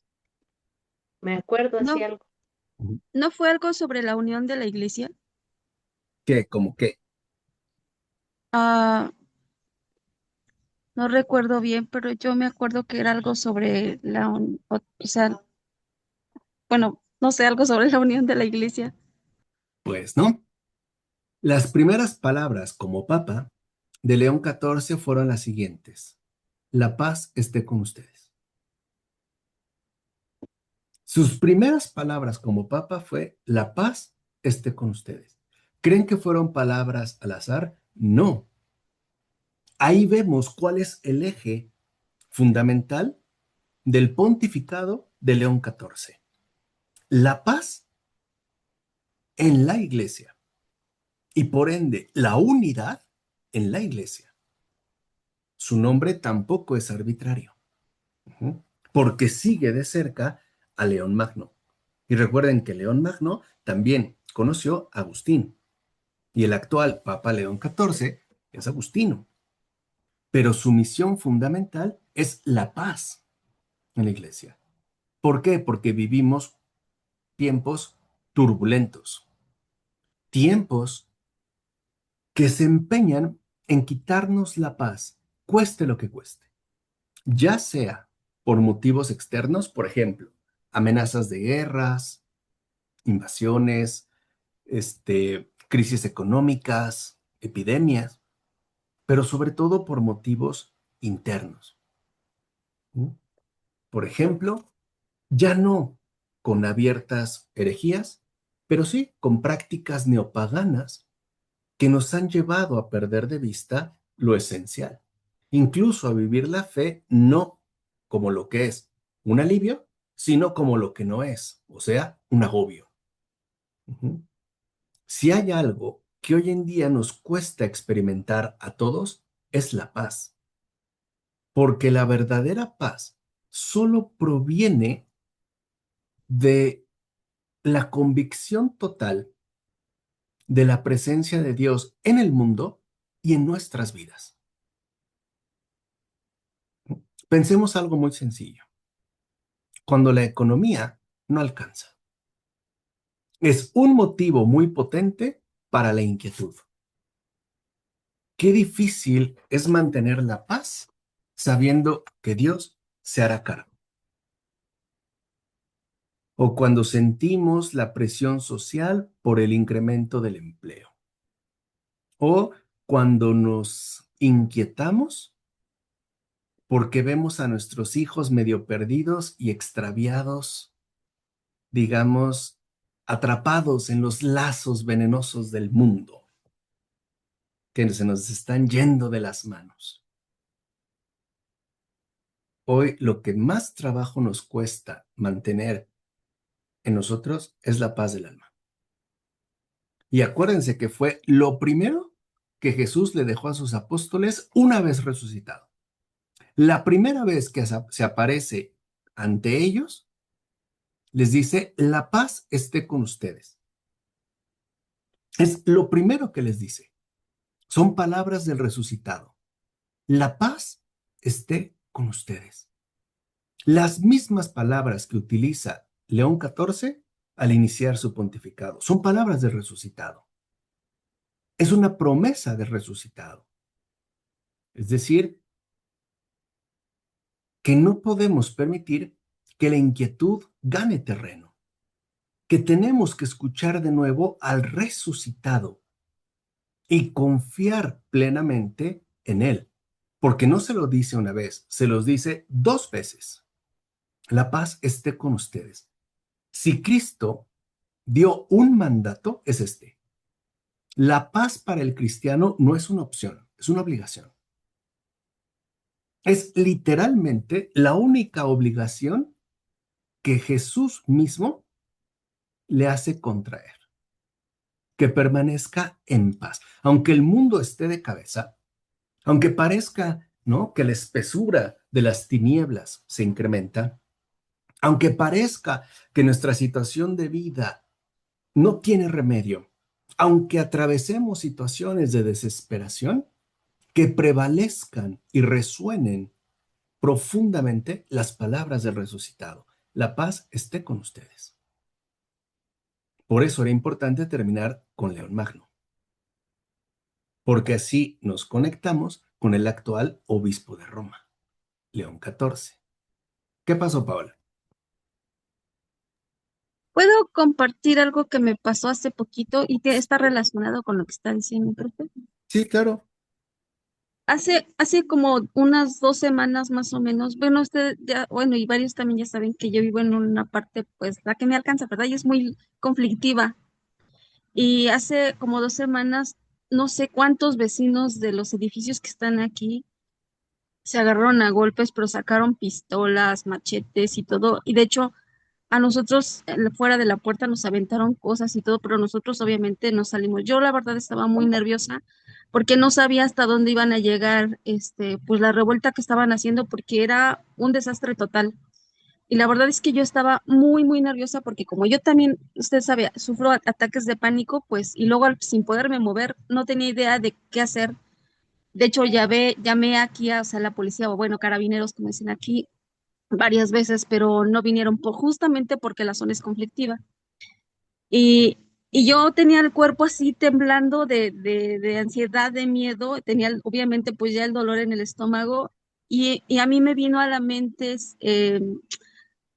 me acuerdo así No, algo. no fue algo sobre la unión de la iglesia. ¿Qué? ¿Cómo qué? Ah, no recuerdo bien, pero yo me acuerdo que era algo sobre o sea, bueno, no sé, algo sobre la unión de la iglesia. Pues no. Las primeras palabras como papa de León XIV fueron las siguientes. La paz esté con ustedes. Sus primeras palabras como papa fue, la paz esté con ustedes. ¿Creen que fueron palabras al azar? No. Ahí vemos cuál es el eje fundamental del pontificado de León XIV. La paz en la iglesia y por ende la unidad en la iglesia. Su nombre tampoco es arbitrario, porque sigue de cerca a León Magno. Y recuerden que León Magno también conoció a Agustín y el actual Papa León XIV es agustino, pero su misión fundamental es la paz en la iglesia. ¿Por qué? Porque vivimos tiempos turbulentos, tiempos que se empeñan en quitarnos la paz, cueste lo que cueste, ya sea por motivos externos, por ejemplo, amenazas de guerras, invasiones, crisis económicas, epidemias, pero sobre todo por motivos internos. ¿Sí? Por ejemplo, ya no con abiertas herejías, pero sí con prácticas neopaganas que nos han llevado a perder de vista lo esencial, incluso a vivir la fe no como lo que es un alivio, sino como lo que no es, o sea, un agobio. Ujú. Si hay algo que hoy en día nos cuesta experimentar a todos, es la paz, porque la verdadera paz solo proviene de la convicción total de la presencia de Dios en el mundo y en nuestras vidas. Pensemos algo muy sencillo. Cuando la economía no alcanza, es un motivo muy potente para la inquietud. Qué difícil es mantener la paz sabiendo que Dios se hará cargo. O cuando sentimos la presión social por el incremento del empleo. O cuando nos inquietamos porque vemos a nuestros hijos medio perdidos y extraviados, digamos, atrapados en los lazos venenosos del mundo, que se nos están yendo de las manos. Hoy lo que más trabajo nos cuesta mantener en nosotros es la paz del alma. Y acuérdense que fue lo primero que Jesús le dejó a sus apóstoles una vez resucitado. La primera vez que se aparece ante ellos, les dice, la paz esté con ustedes. Es lo primero que les dice. Son palabras del resucitado. La paz esté con ustedes. Las mismas palabras que utiliza León XIV al iniciar su pontificado. Son palabras del resucitado. Es una promesa del resucitado. Es decir, que no podemos permitir que la inquietud gane terreno, que tenemos que escuchar de nuevo al resucitado y confiar plenamente en él, porque no se lo dice una vez, se los dice dos veces. La paz esté con ustedes. Si Cristo dio un mandato, es este. La paz para el cristiano no es una opción, es una obligación. Es literalmente la única obligación que Jesús mismo le hace contraer, que permanezca en paz. Aunque el mundo esté de cabeza, aunque parezca, ¿no?, que la espesura de las tinieblas se incrementa, aunque parezca que nuestra situación de vida no tiene remedio, aunque atravesemos situaciones de desesperación, que prevalezcan y resuenen profundamente las palabras del resucitado. La paz esté con ustedes. Por eso era importante terminar con León Magno, porque así nos conectamos con el actual obispo de Roma, León XIV. ¿Qué pasó, Paola? ¿Puedo compartir algo que me pasó hace poquito y que está relacionado con lo que está diciendo, profe? Sí, claro. Hace como unas 2 semanas más o menos, bueno, usted ya, bueno, y varios también ya saben que yo vivo en una parte, pues, la que me alcanza, ¿verdad? Y es muy conflictiva. Y hace como 2 semanas, no sé cuántos vecinos de los edificios que están aquí se agarraron a golpes, pero sacaron pistolas, machetes y todo. Y de hecho, a nosotros fuera de la puerta nos aventaron cosas y todo, pero nosotros obviamente no salimos. Yo la verdad estaba muy nerviosa porque no sabía hasta dónde iban a llegar, pues la revuelta que estaban haciendo porque era un desastre total. Y la verdad es que yo estaba muy, muy nerviosa porque como yo también, usted sabe, sufro ataques de pánico, pues, y luego sin poderme mover, no tenía idea de qué hacer. De hecho, llamé aquí a, o sea, la policía, o bueno, carabineros, como dicen aquí, varias veces, pero no vinieron justamente porque la zona es conflictiva. Y, y yo tenía el cuerpo así temblando de ansiedad, de miedo, tenía obviamente pues ya el dolor en el estómago y a mí me vino a la mente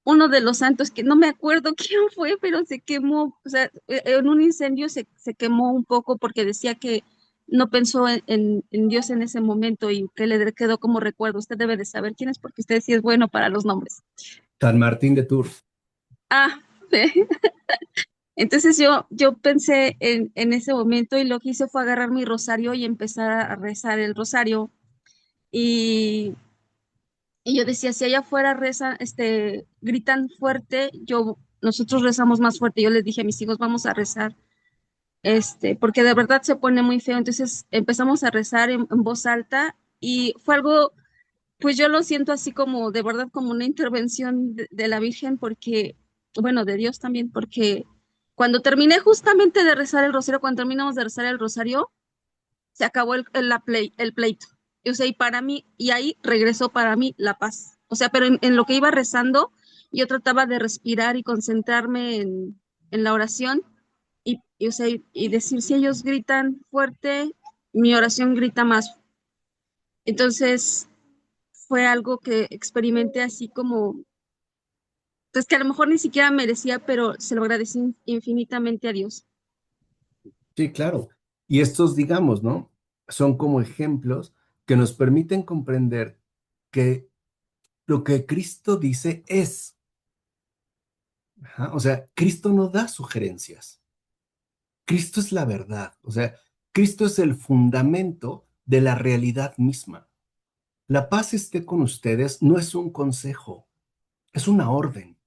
uno de los santos que no me acuerdo quién fue, pero se quemó, o sea, en un incendio se quemó un poco porque decía que no pensó en Dios en ese momento y que le quedó como recuerdo. Usted debe de saber quién es porque usted sí es bueno para los nombres. San Martín de Tours. Ah, sí. Entonces yo pensé en ese momento y lo que hice fue agarrar mi rosario y empezar a rezar el rosario. Y, y yo decía, si allá afuera rezan, gritan fuerte, nosotros rezamos más fuerte. Yo les dije a mis hijos, vamos a rezar, porque de verdad se pone muy feo. Entonces empezamos a rezar en voz alta y fue algo, pues yo lo siento así como, de verdad, como una intervención de la Virgen, porque, bueno, de Dios también, porque cuando terminé justamente de rezar el rosario, cuando terminamos de rezar el rosario, se acabó el pleito. O sea, y para mí, y ahí regresó para mí la paz. O sea, pero en lo que iba rezando, yo trataba de respirar y concentrarme en la oración o sea, y decir, si ellos gritan fuerte, mi oración grita más. Entonces, fue algo que experimenté así como, pues que a lo mejor ni siquiera merecía, pero se lo agradecí infinitamente a Dios. Sí, claro. Y estos, digamos, ¿no? Son como ejemplos que nos permiten comprender que lo que Cristo dice es. Ajá. O sea, Cristo no da sugerencias. Cristo es la verdad. O sea, Cristo es el fundamento de la realidad misma. La paz esté con ustedes no es un consejo, es una orden.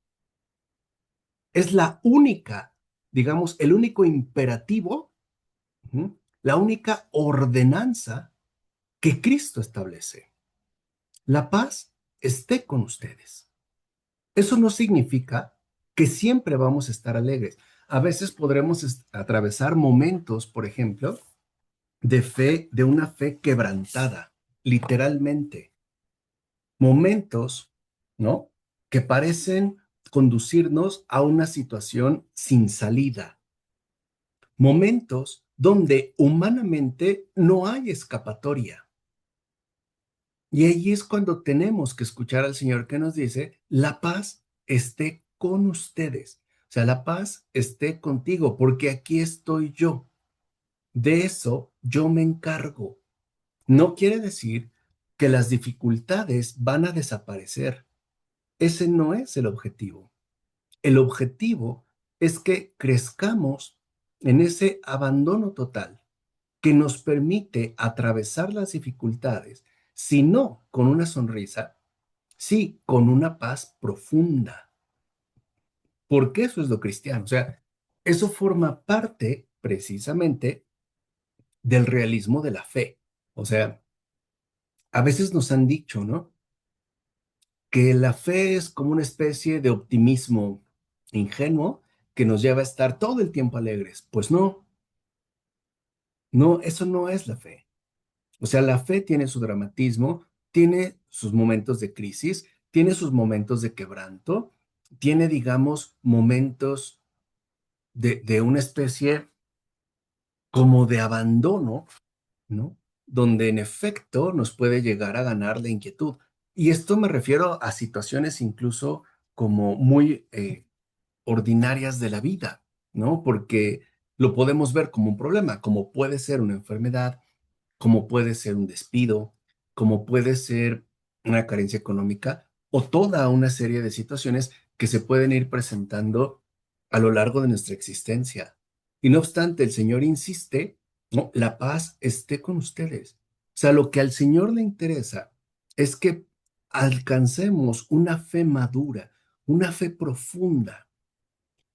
Es la única, digamos, el único imperativo, ¿sí? La única ordenanza que Cristo establece. La paz esté con ustedes. Eso no significa que siempre vamos a estar alegres. A veces podremos atravesar momentos, por ejemplo, de fe, de una fe quebrantada, literalmente. Momentos, ¿no? Que parecen conducirnos a una situación sin salida. Momentos donde humanamente no hay escapatoria. Y ahí es cuando tenemos que escuchar al Señor que nos dice, la paz esté con ustedes. O sea, la paz esté contigo, porque aquí estoy yo. De eso yo me encargo. No quiere decir que las dificultades van a desaparecer. Ese no es el objetivo. El objetivo es que crezcamos en ese abandono total que nos permite atravesar las dificultades, si no con una sonrisa, sí con una paz profunda, porque eso es lo cristiano. O sea, eso forma parte precisamente del realismo de la fe. O sea, a veces nos han dicho, ¿no? Que la fe es como una especie de optimismo ingenuo que nos lleva a estar todo el tiempo alegres. Pues no, no, eso no es la fe. O sea, la fe tiene su dramatismo, tiene sus momentos de crisis, tiene sus momentos de quebranto, tiene, digamos, momentos de una especie como de abandono, ¿no? Donde en efecto nos puede llegar a ganar la inquietud. Y esto me refiero a situaciones incluso como muy ordinarias de la vida, ¿no? Porque lo podemos ver como un problema, como puede ser una enfermedad, como puede ser un despido, como puede ser una carencia económica o toda una serie de situaciones que se pueden ir presentando a lo largo de nuestra existencia. Y no obstante, el Señor insiste, ¿no? La paz esté con ustedes. O sea, lo que al Señor le interesa es que alcancemos una fe madura, una fe profunda,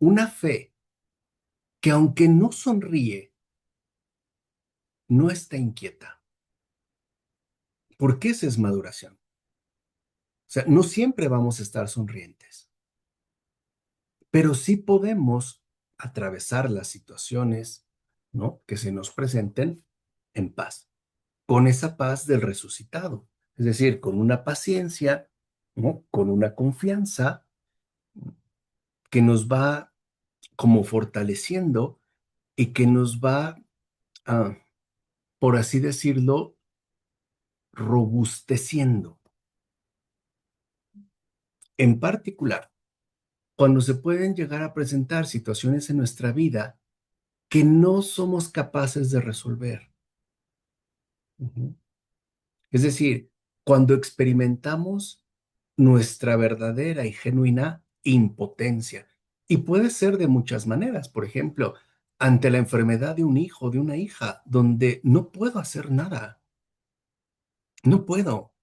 una fe que aunque no sonríe, no está inquieta. Porque esa es maduración. O sea, no siempre vamos a estar sonrientes, pero sí podemos atravesar las situaciones, ¿no? Que se nos presenten en paz, con esa paz del resucitado, es decir, con una paciencia, ¿no? Con una confianza que nos va como fortaleciendo y que nos va, ah, por así decirlo, robusteciendo. En particular, cuando se pueden llegar a presentar situaciones en nuestra vida que no somos capaces de resolver. Ujú. Es decir, cuando experimentamos nuestra verdadera y genuina impotencia. Y puede ser de muchas maneras. Por ejemplo, ante la enfermedad de un hijo, de una hija, donde no puedo hacer nada, no puedo.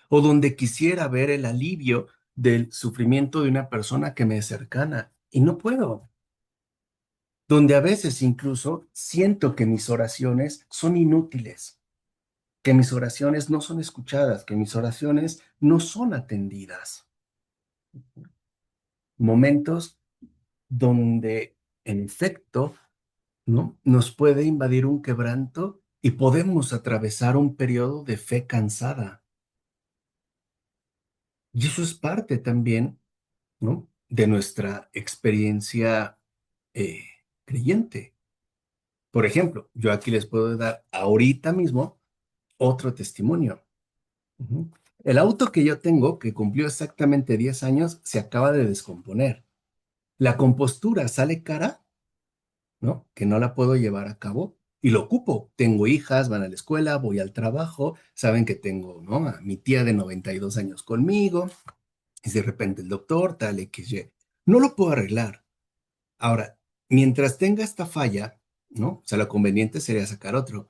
O donde quisiera ver el alivio del sufrimiento de una persona que me es cercana y no puedo. Donde a veces incluso siento que mis oraciones son inútiles, que mis oraciones no son escuchadas, que mis oraciones no son atendidas. Momentos donde, en efecto, ¿no? Nos puede invadir un quebranto y podemos atravesar un periodo de fe cansada. Y eso es parte también, ¿no? De nuestra experiencia eh, creyente. Por ejemplo, yo aquí les puedo dar ahorita mismo otro testimonio. Ujú. El auto que yo tengo, que cumplió exactamente 10 años, se acaba de descomponer. La compostura sale cara, ¿no? Que no la puedo llevar a cabo y lo ocupo. Tengo hijas, van a la escuela, voy al trabajo, saben que tengo, ¿no? A mi tía de 92 años conmigo, y de repente el doctor, tal, XY. No lo puedo arreglar. Ahora, mientras tenga esta falla, ¿no? O sea, lo conveniente sería sacar otro.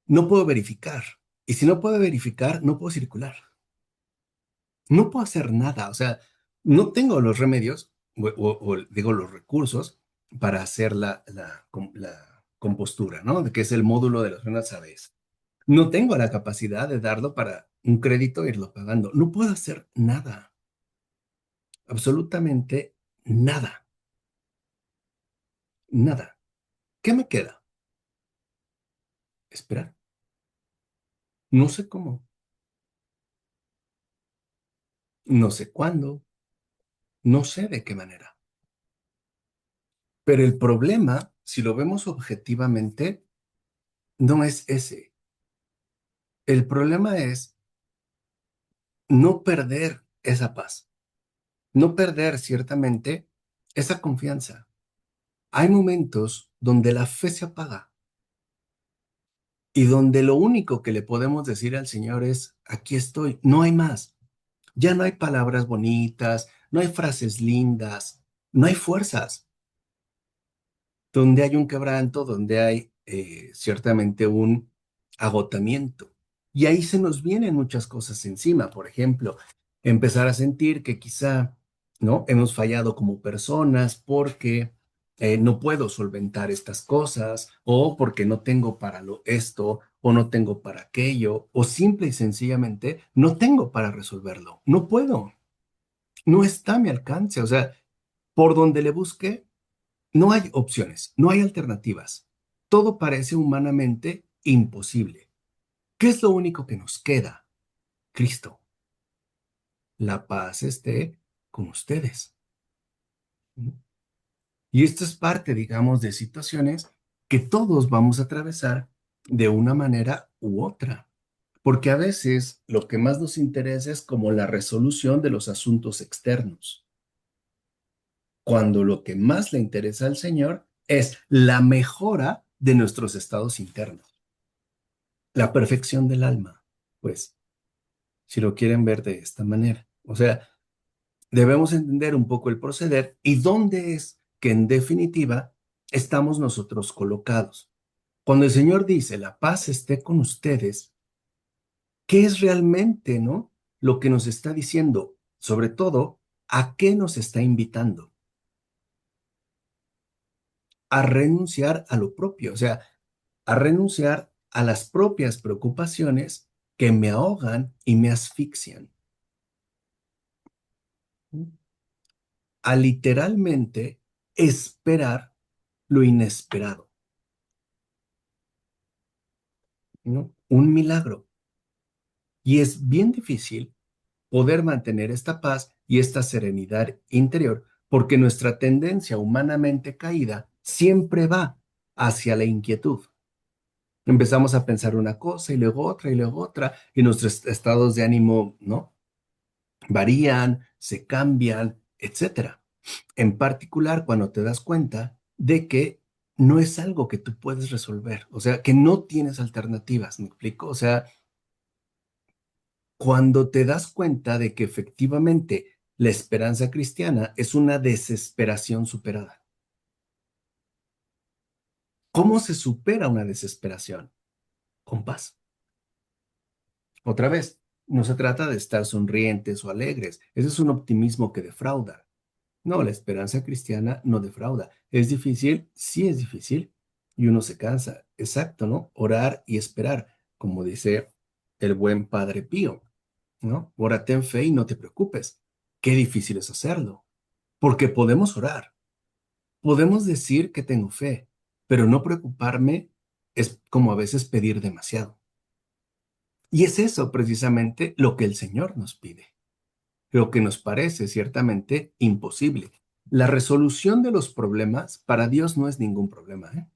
No puedo verificar. Y si no puedo verificar, no puedo circular. No puedo hacer nada, o sea, no tengo los remedios digo los recursos para hacer la compostura, ¿no? Que es el módulo de los frenos ABS. No tengo la capacidad de darlo para un crédito e irlo pagando. No puedo hacer nada, absolutamente nada, nada. ¿Qué me queda? Esperar. No sé cómo, no sé cuándo, no sé de qué manera. Pero el problema, si lo vemos objetivamente, no es ese. El problema es no perder esa paz, no perder ciertamente esa confianza. Hay momentos donde la fe se apaga y donde lo único que le podemos decir al Señor es, aquí estoy, no hay más. Ya no hay palabras bonitas, no hay frases lindas, no hay fuerzas. Donde hay un quebranto, donde hay ciertamente un agotamiento. Y ahí se nos vienen muchas cosas encima. Por ejemplo, empezar a sentir que quizá, ¿no? Hemos fallado como personas porque no puedo solventar estas cosas o porque no tengo para esto o no tengo para aquello o simple y sencillamente no tengo para resolverlo. No puedo. No está a mi alcance. O sea, por donde le busque, No hay opciones, no hay alternativas. Todo parece humanamente imposible. ¿Qué es lo único que nos queda? Cristo. La paz esté con ustedes. Y esto es parte, digamos, de situaciones que todos vamos a atravesar de una manera u otra. Porque a veces lo que más nos interesa es como la resolución de los asuntos externos, cuando lo que más le interesa al Señor es la mejora de nuestros estados internos, la perfección del alma, pues, si lo quieren ver de esta manera. O sea, debemos entender un poco el proceder y dónde es que en definitiva estamos nosotros colocados. Cuando el Señor dice, la paz esté con ustedes, ¿qué es realmente, no? Lo que nos está diciendo, sobre todo, ¿a qué nos está invitando? A renunciar a lo propio, o sea, a renunciar a las propias preocupaciones que me ahogan y me asfixian, a literalmente esperar lo inesperado, ¿no? Un milagro. Y es bien difícil poder mantener esta paz y esta serenidad interior, porque nuestra tendencia humanamente caída siempre va hacia la inquietud. Empezamos a pensar una cosa y luego otra, y nuestros estados de ánimo, ¿no? Varían, se cambian, etcétera. En particular, cuando te das cuenta de que no es algo que tú puedes resolver, o sea, que no tienes alternativas, ¿me explico? O sea, cuando te das cuenta de que efectivamente la esperanza cristiana es una desesperación superada. ¿Cómo se supera una desesperación? Con paz. Otra vez, no se trata de estar sonrientes o alegres. Ese es un optimismo que defrauda. No, la esperanza cristiana no defrauda. ¿Es difícil? Sí es difícil. Y uno se cansa. Exacto, ¿no? Orar y esperar, como dice el buen Padre Pío, ¿no? Órate en fe y no te preocupes. Qué difícil es hacerlo. Porque podemos orar, podemos decir que tengo fe, pero no preocuparme es como a veces pedir demasiado. Y es eso precisamente lo que el Señor nos pide, lo que nos parece ciertamente imposible. La resolución de los problemas para Dios no es ningún problema, ¿eh?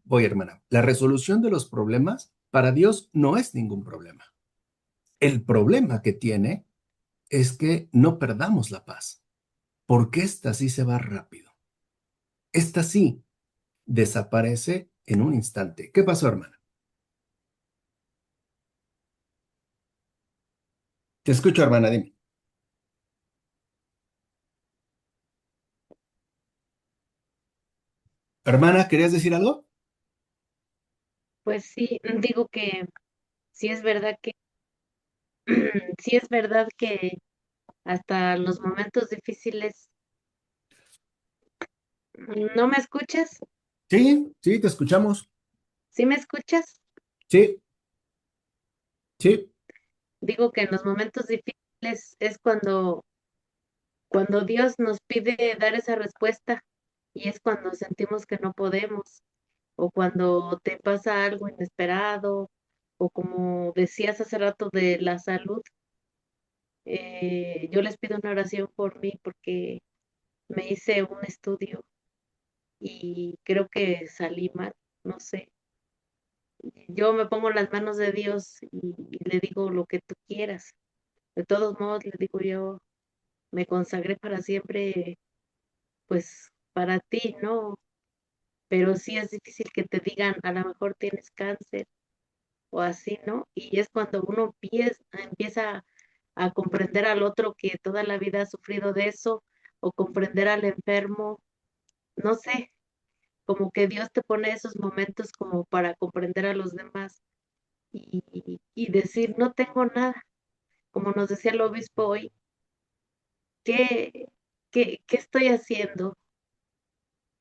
Oye, hermana, la resolución de los problemas para Dios no es ningún problema. El problema que tiene es que no perdamos la paz, porque esta sí se va rápido. Esta sí desaparece en un instante. ¿Qué pasó, hermana? Te escucho, hermana, dime. Hermana, ¿querías decir algo? Pues sí, digo que sí es verdad que, sí es verdad que hasta los momentos difíciles, ¿no me escuchas? Sí, sí, te escuchamos. ¿Sí me escuchas? Sí, sí, Digo que en los momentos difíciles es cuando Dios nos pide dar esa respuesta y es cuando sentimos que no podemos o cuando te pasa algo inesperado o como decías hace rato de la salud, yo les pido una oración por mí porque me hice un estudio y creo que salí mal, no sé. Yo me pongo en las manos de Dios y le digo lo que tú quieras. De todos modos, le digo yo, me consagré para siempre, pues para ti, ¿no? Pero sí es difícil que te digan, a lo mejor tienes cáncer o así, ¿no? Y es cuando uno empieza a comprender al otro que toda la vida ha sufrido de eso, o comprender al enfermo, no sé, como que Dios te pone esos momentos como para comprender a los demás y decir, no tengo nada, como nos decía el obispo hoy, ¿qué, qué estoy haciendo?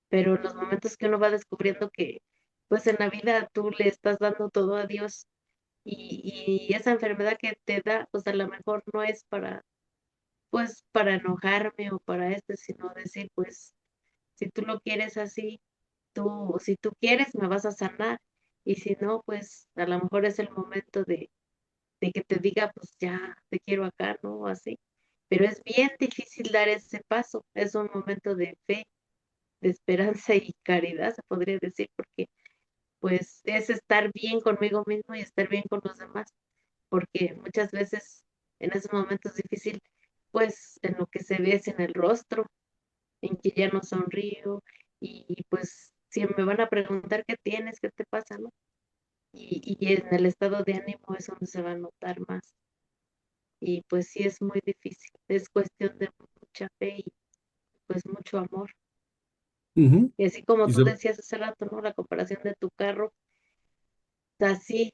Pero en los momentos que uno va descubriendo que, pues en la vida tú le estás dando todo a Dios y esa enfermedad que te da, pues a lo mejor no es para, pues para enojarme o para sino decir, pues Si tú lo quieres así, si tú quieres, me vas a sanar. Y si no, pues a lo mejor es el momento de que te diga, pues ya te quiero acá, ¿no? Así. Pero es bien difícil dar ese paso. Es un momento de fe, de esperanza y caridad, se podría decir, porque pues es estar bien conmigo mismo y estar bien con los demás, porque muchas veces en esos momentos difíciles, pues en lo que se ve es en el rostro, en que ya no sonrío y pues si me van a preguntar qué tienes, qué te pasa, ¿no? Y en el estado de ánimo es donde se va a notar más. Y pues sí es muy difícil, es cuestión de mucha fe y pues mucho amor. Ujú. Y así como Y tú so- decías hace rato, ¿no? La comparación de tu carro, así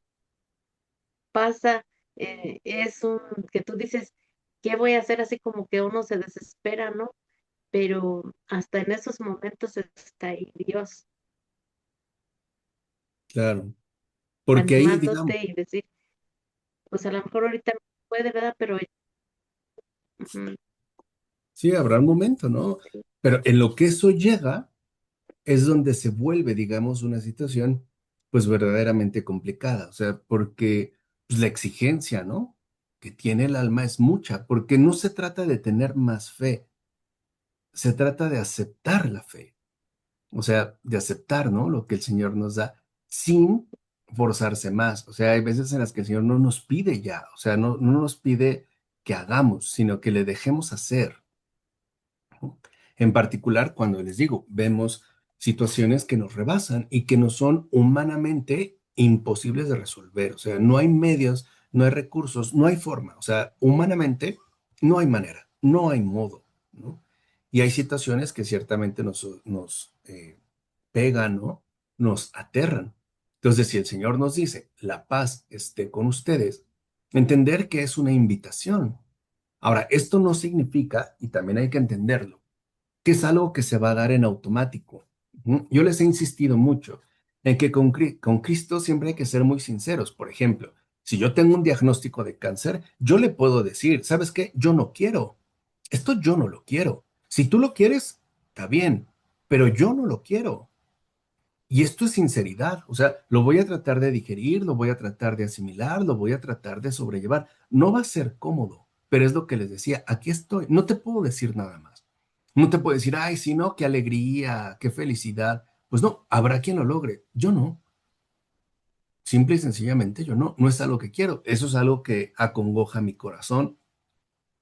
pasa, es un que tú dices, ¿qué voy a hacer? Así como que uno se desespera, ¿no? Pero hasta en esos momentos está ahí Dios claro, porque ahí, digamos, animándote y decir, pues a lo mejor ahorita no puede, ¿verdad? Pero ujú, sí, habrá un momento, ¿no? sí, Pero en lo que eso llega es donde se vuelve, digamos, una situación, pues verdaderamente complicada, o sea, porque pues, la exigencia, ¿no? Que tiene el alma es mucha, porque no se trata de tener más fe, se trata de aceptar la fe. O sea, de aceptar, ¿no? Lo que el Señor nos da sin forzarse más. O sea, hay veces en las que el Señor no nos pide ya, o sea, no nos pide que hagamos, sino que le dejemos hacer, ¿no? En particular, cuando les digo, vemos situaciones que nos rebasan y que nos son humanamente imposibles de resolver. O sea, no hay medios, no hay recursos, no hay forma. O sea, humanamente no hay manera, no hay modo, ¿no? Y hay situaciones que ciertamente nos pegan, ¿no? Nos aterran. Entonces, si el Señor nos dice, la paz esté con ustedes, entender que es una invitación. Ahora, esto no significa, y también hay que entenderlo, que es algo que se va a dar en automático. Ujú. Yo les he insistido mucho en que con Cristo siempre hay que ser muy sinceros. Por ejemplo, si yo tengo un diagnóstico de cáncer, yo le puedo decir, ¿sabes qué? Yo no quiero. Esto yo no lo quiero. Si tú lo quieres, está bien, pero yo no lo quiero. Y esto es sinceridad, o sea, lo voy a tratar de digerir, lo voy a tratar de asimilar, lo voy a tratar de sobrellevar. No va a ser cómodo, pero es lo que les decía, aquí estoy, no te puedo decir nada más. No te puedo decir, ay, sí, no, qué alegría, qué felicidad. Pues no, habrá quien lo logre, yo no. Simple y sencillamente yo no, no es algo que quiero, eso es algo que acongoja mi corazón,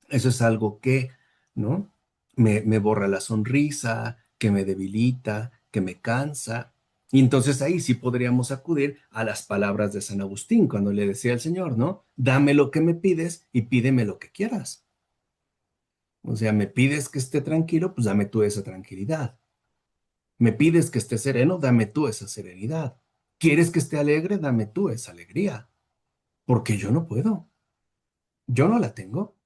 eso es algo que, ¿no? Me borra la sonrisa, que me debilita, que me cansa. Y entonces ahí sí podríamos acudir a las palabras de San Agustín cuando le decía al Señor, ¿no? Dame lo que me pides y pídeme lo que quieras. O sea, me pides que esté tranquilo, pues dame tú esa tranquilidad. Me pides que esté sereno, dame tú esa serenidad. ¿Quieres que esté alegre? Dame tú esa alegría. Porque yo no puedo. Yo no la tengo.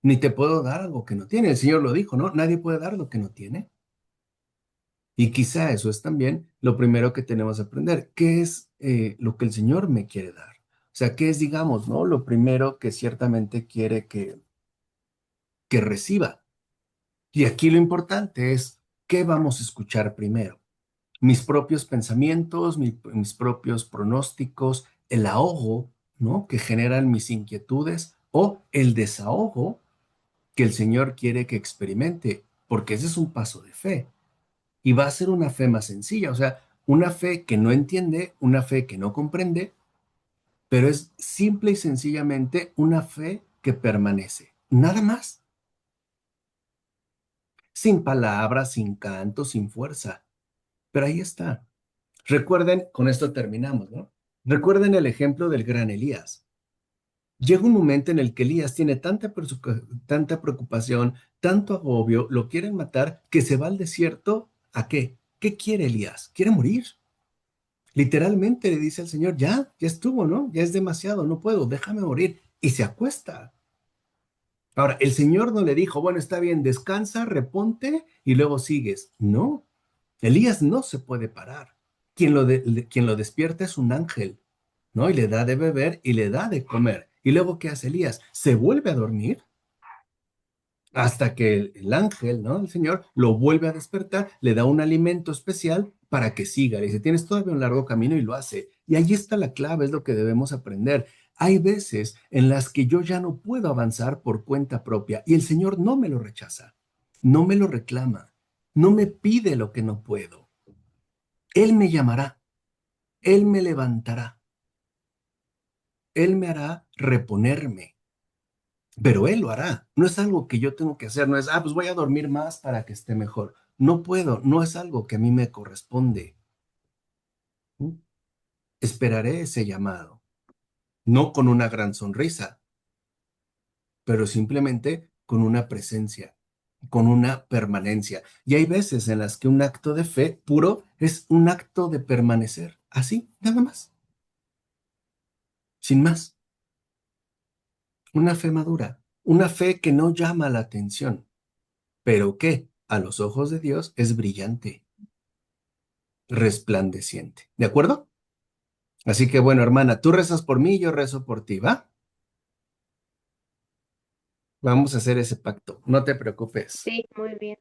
Ni te puedo dar algo que no tiene. El Señor lo dijo, ¿no? Nadie puede dar lo que no tiene. Y quizá eso es también lo primero que tenemos que aprender. ¿Qué es lo que el Señor me quiere dar? O sea, ¿qué es, digamos, ¿no? Lo primero que ciertamente quiere que reciba. Y aquí lo importante es, ¿qué vamos a escuchar primero? Mis propios pensamientos, mis propios pronósticos, el ahogo, ¿no? Que generan mis inquietudes o el desahogo que el Señor quiere que experimente, porque ese es un paso de fe. Y va a ser una fe más sencilla, o sea, una fe que no entiende, una fe que no comprende, pero es simple y sencillamente una fe que permanece. Nada más, sin palabras, sin canto, sin fuerza. Pero ahí está. Recuerden, con esto terminamos, ¿no? Recuerden el ejemplo del gran Elías. Llega un momento en el que Elías tiene tanta preocupación, tanto agobio, lo quieren matar, que se va al desierto. ¿A qué? ¿Qué quiere Elías? Quiere morir. Literalmente le dice al Señor, ya estuvo, ¿no? Ya es demasiado, no puedo, déjame morir. Y se acuesta. Ahora, el Señor no le dijo, bueno, está bien, descansa, reponte y luego sigues. No, Elías no se puede parar. Quien lo despierta es un ángel, ¿no? Y le da de beber y le da de comer. ¿Y luego qué hace Elías? ¿Se vuelve a dormir? hasta que el ángel, ¿no? El Señor lo vuelve a despertar, le da un alimento especial para que siga. Le dice, tienes todavía un largo camino y lo hace. Y ahí está la clave, es lo que debemos aprender. Hay veces en las que yo ya no puedo avanzar por cuenta propia y el Señor no me lo rechaza, no me lo reclama, no me pide lo que no puedo. Él me llamará, Él me levantará, Él me hará reponerme. Pero él lo hará. No es algo que yo tengo que hacer, no es, pues voy a dormir más para que esté mejor. No puedo, no es algo que a mí me corresponde. ¿Mm? Esperaré ese llamado, no con una gran sonrisa, pero simplemente con una presencia, con una permanencia. Y hay veces en las que un acto de fe puro es un acto de permanecer, así, nada más, sin más. Una fe madura, una fe que no llama la atención, pero que a los ojos de Dios es brillante, resplandeciente. ¿De acuerdo? Así que bueno, hermana, tú rezas por mí, yo rezo por ti, ¿va? Vamos a hacer ese pacto. No te preocupes. Sí, muy bien.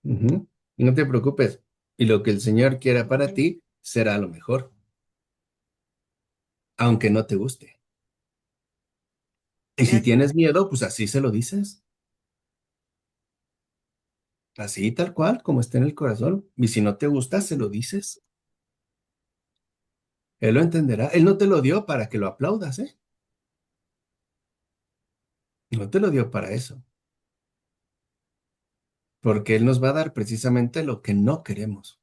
Ujú. No te preocupes. Y lo que el Señor quiera para ti será lo mejor, aunque no te guste. Y si Gracias. tienes miedo, pues así se lo dices. Así, tal cual, como está en el corazón. Y si no te gusta, se lo dices. Él lo entenderá. Él no te lo dio para que lo aplaudas, ¿eh? No te lo dio para eso. Porque Él nos va a dar precisamente lo que no queremos.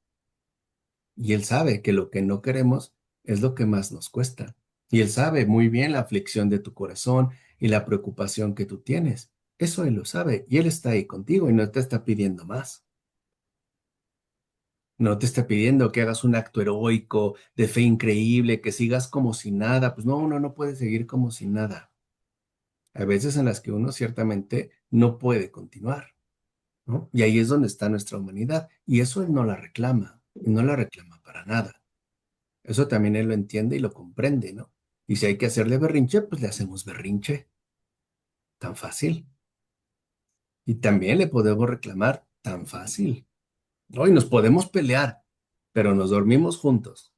Y Él sabe que lo que no queremos es lo que más nos cuesta. Y Él sabe muy bien la aflicción de tu corazón y la preocupación que tú tienes. Eso Él lo sabe y Él está ahí contigo y no te está pidiendo más. No te está pidiendo que hagas un acto heroico, de fe increíble, que sigas como si nada. Pues no, uno no puede seguir como si nada. Hay veces en las que uno ciertamente no puede continuar, ¿no? Y ahí es donde está nuestra humanidad. Y eso Él no la reclama, y no la reclama para nada. Eso también él lo entiende y lo comprende, ¿no? Y si hay que hacerle berrinche, pues le hacemos berrinche. Tan fácil. Y también le podemos reclamar tan fácil. Hoy nos podemos pelear, pero nos dormimos juntos.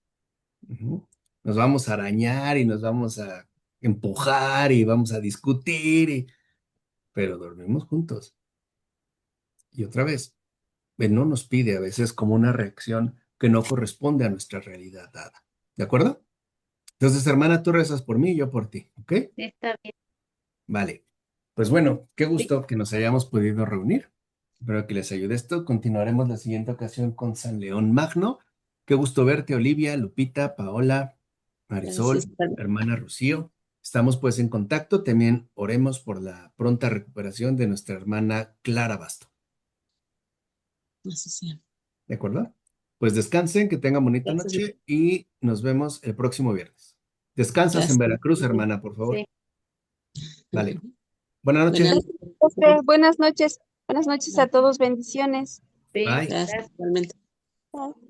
Ujú. Nos vamos a arañar y nos vamos a empujar y vamos a discutir, pero dormimos juntos. Y otra vez, él no nos pide a veces como una reacción que no corresponde a nuestra realidad dada. ¿De acuerdo? Entonces, hermana, tú rezas por mí y yo por ti, ¿ok? Sí, está bien. Vale. Pues bueno, qué Sí, gusto que nos hayamos podido reunir. Espero que les ayude esto. Continuaremos la siguiente ocasión con San León Magno. Qué gusto verte, Olivia, Lupita, Paola, Gracias, Marisol, Carmen. hermana Rocío. Estamos pues en contacto. También oremos por la pronta recuperación de nuestra hermana Clara Basto. Así sea. ¿De acuerdo? Pues descansen, que tengan bonita Gracias. noche y nos vemos el próximo viernes. Descansas en Gracias. Veracruz, hermana, por favor. sí. Vale. Buenas Buenas noches. noches. Buenas noches. Buenas noches a todos. Bendiciones. Sí, Bye. Gracias, gracias. igualmente. Bye.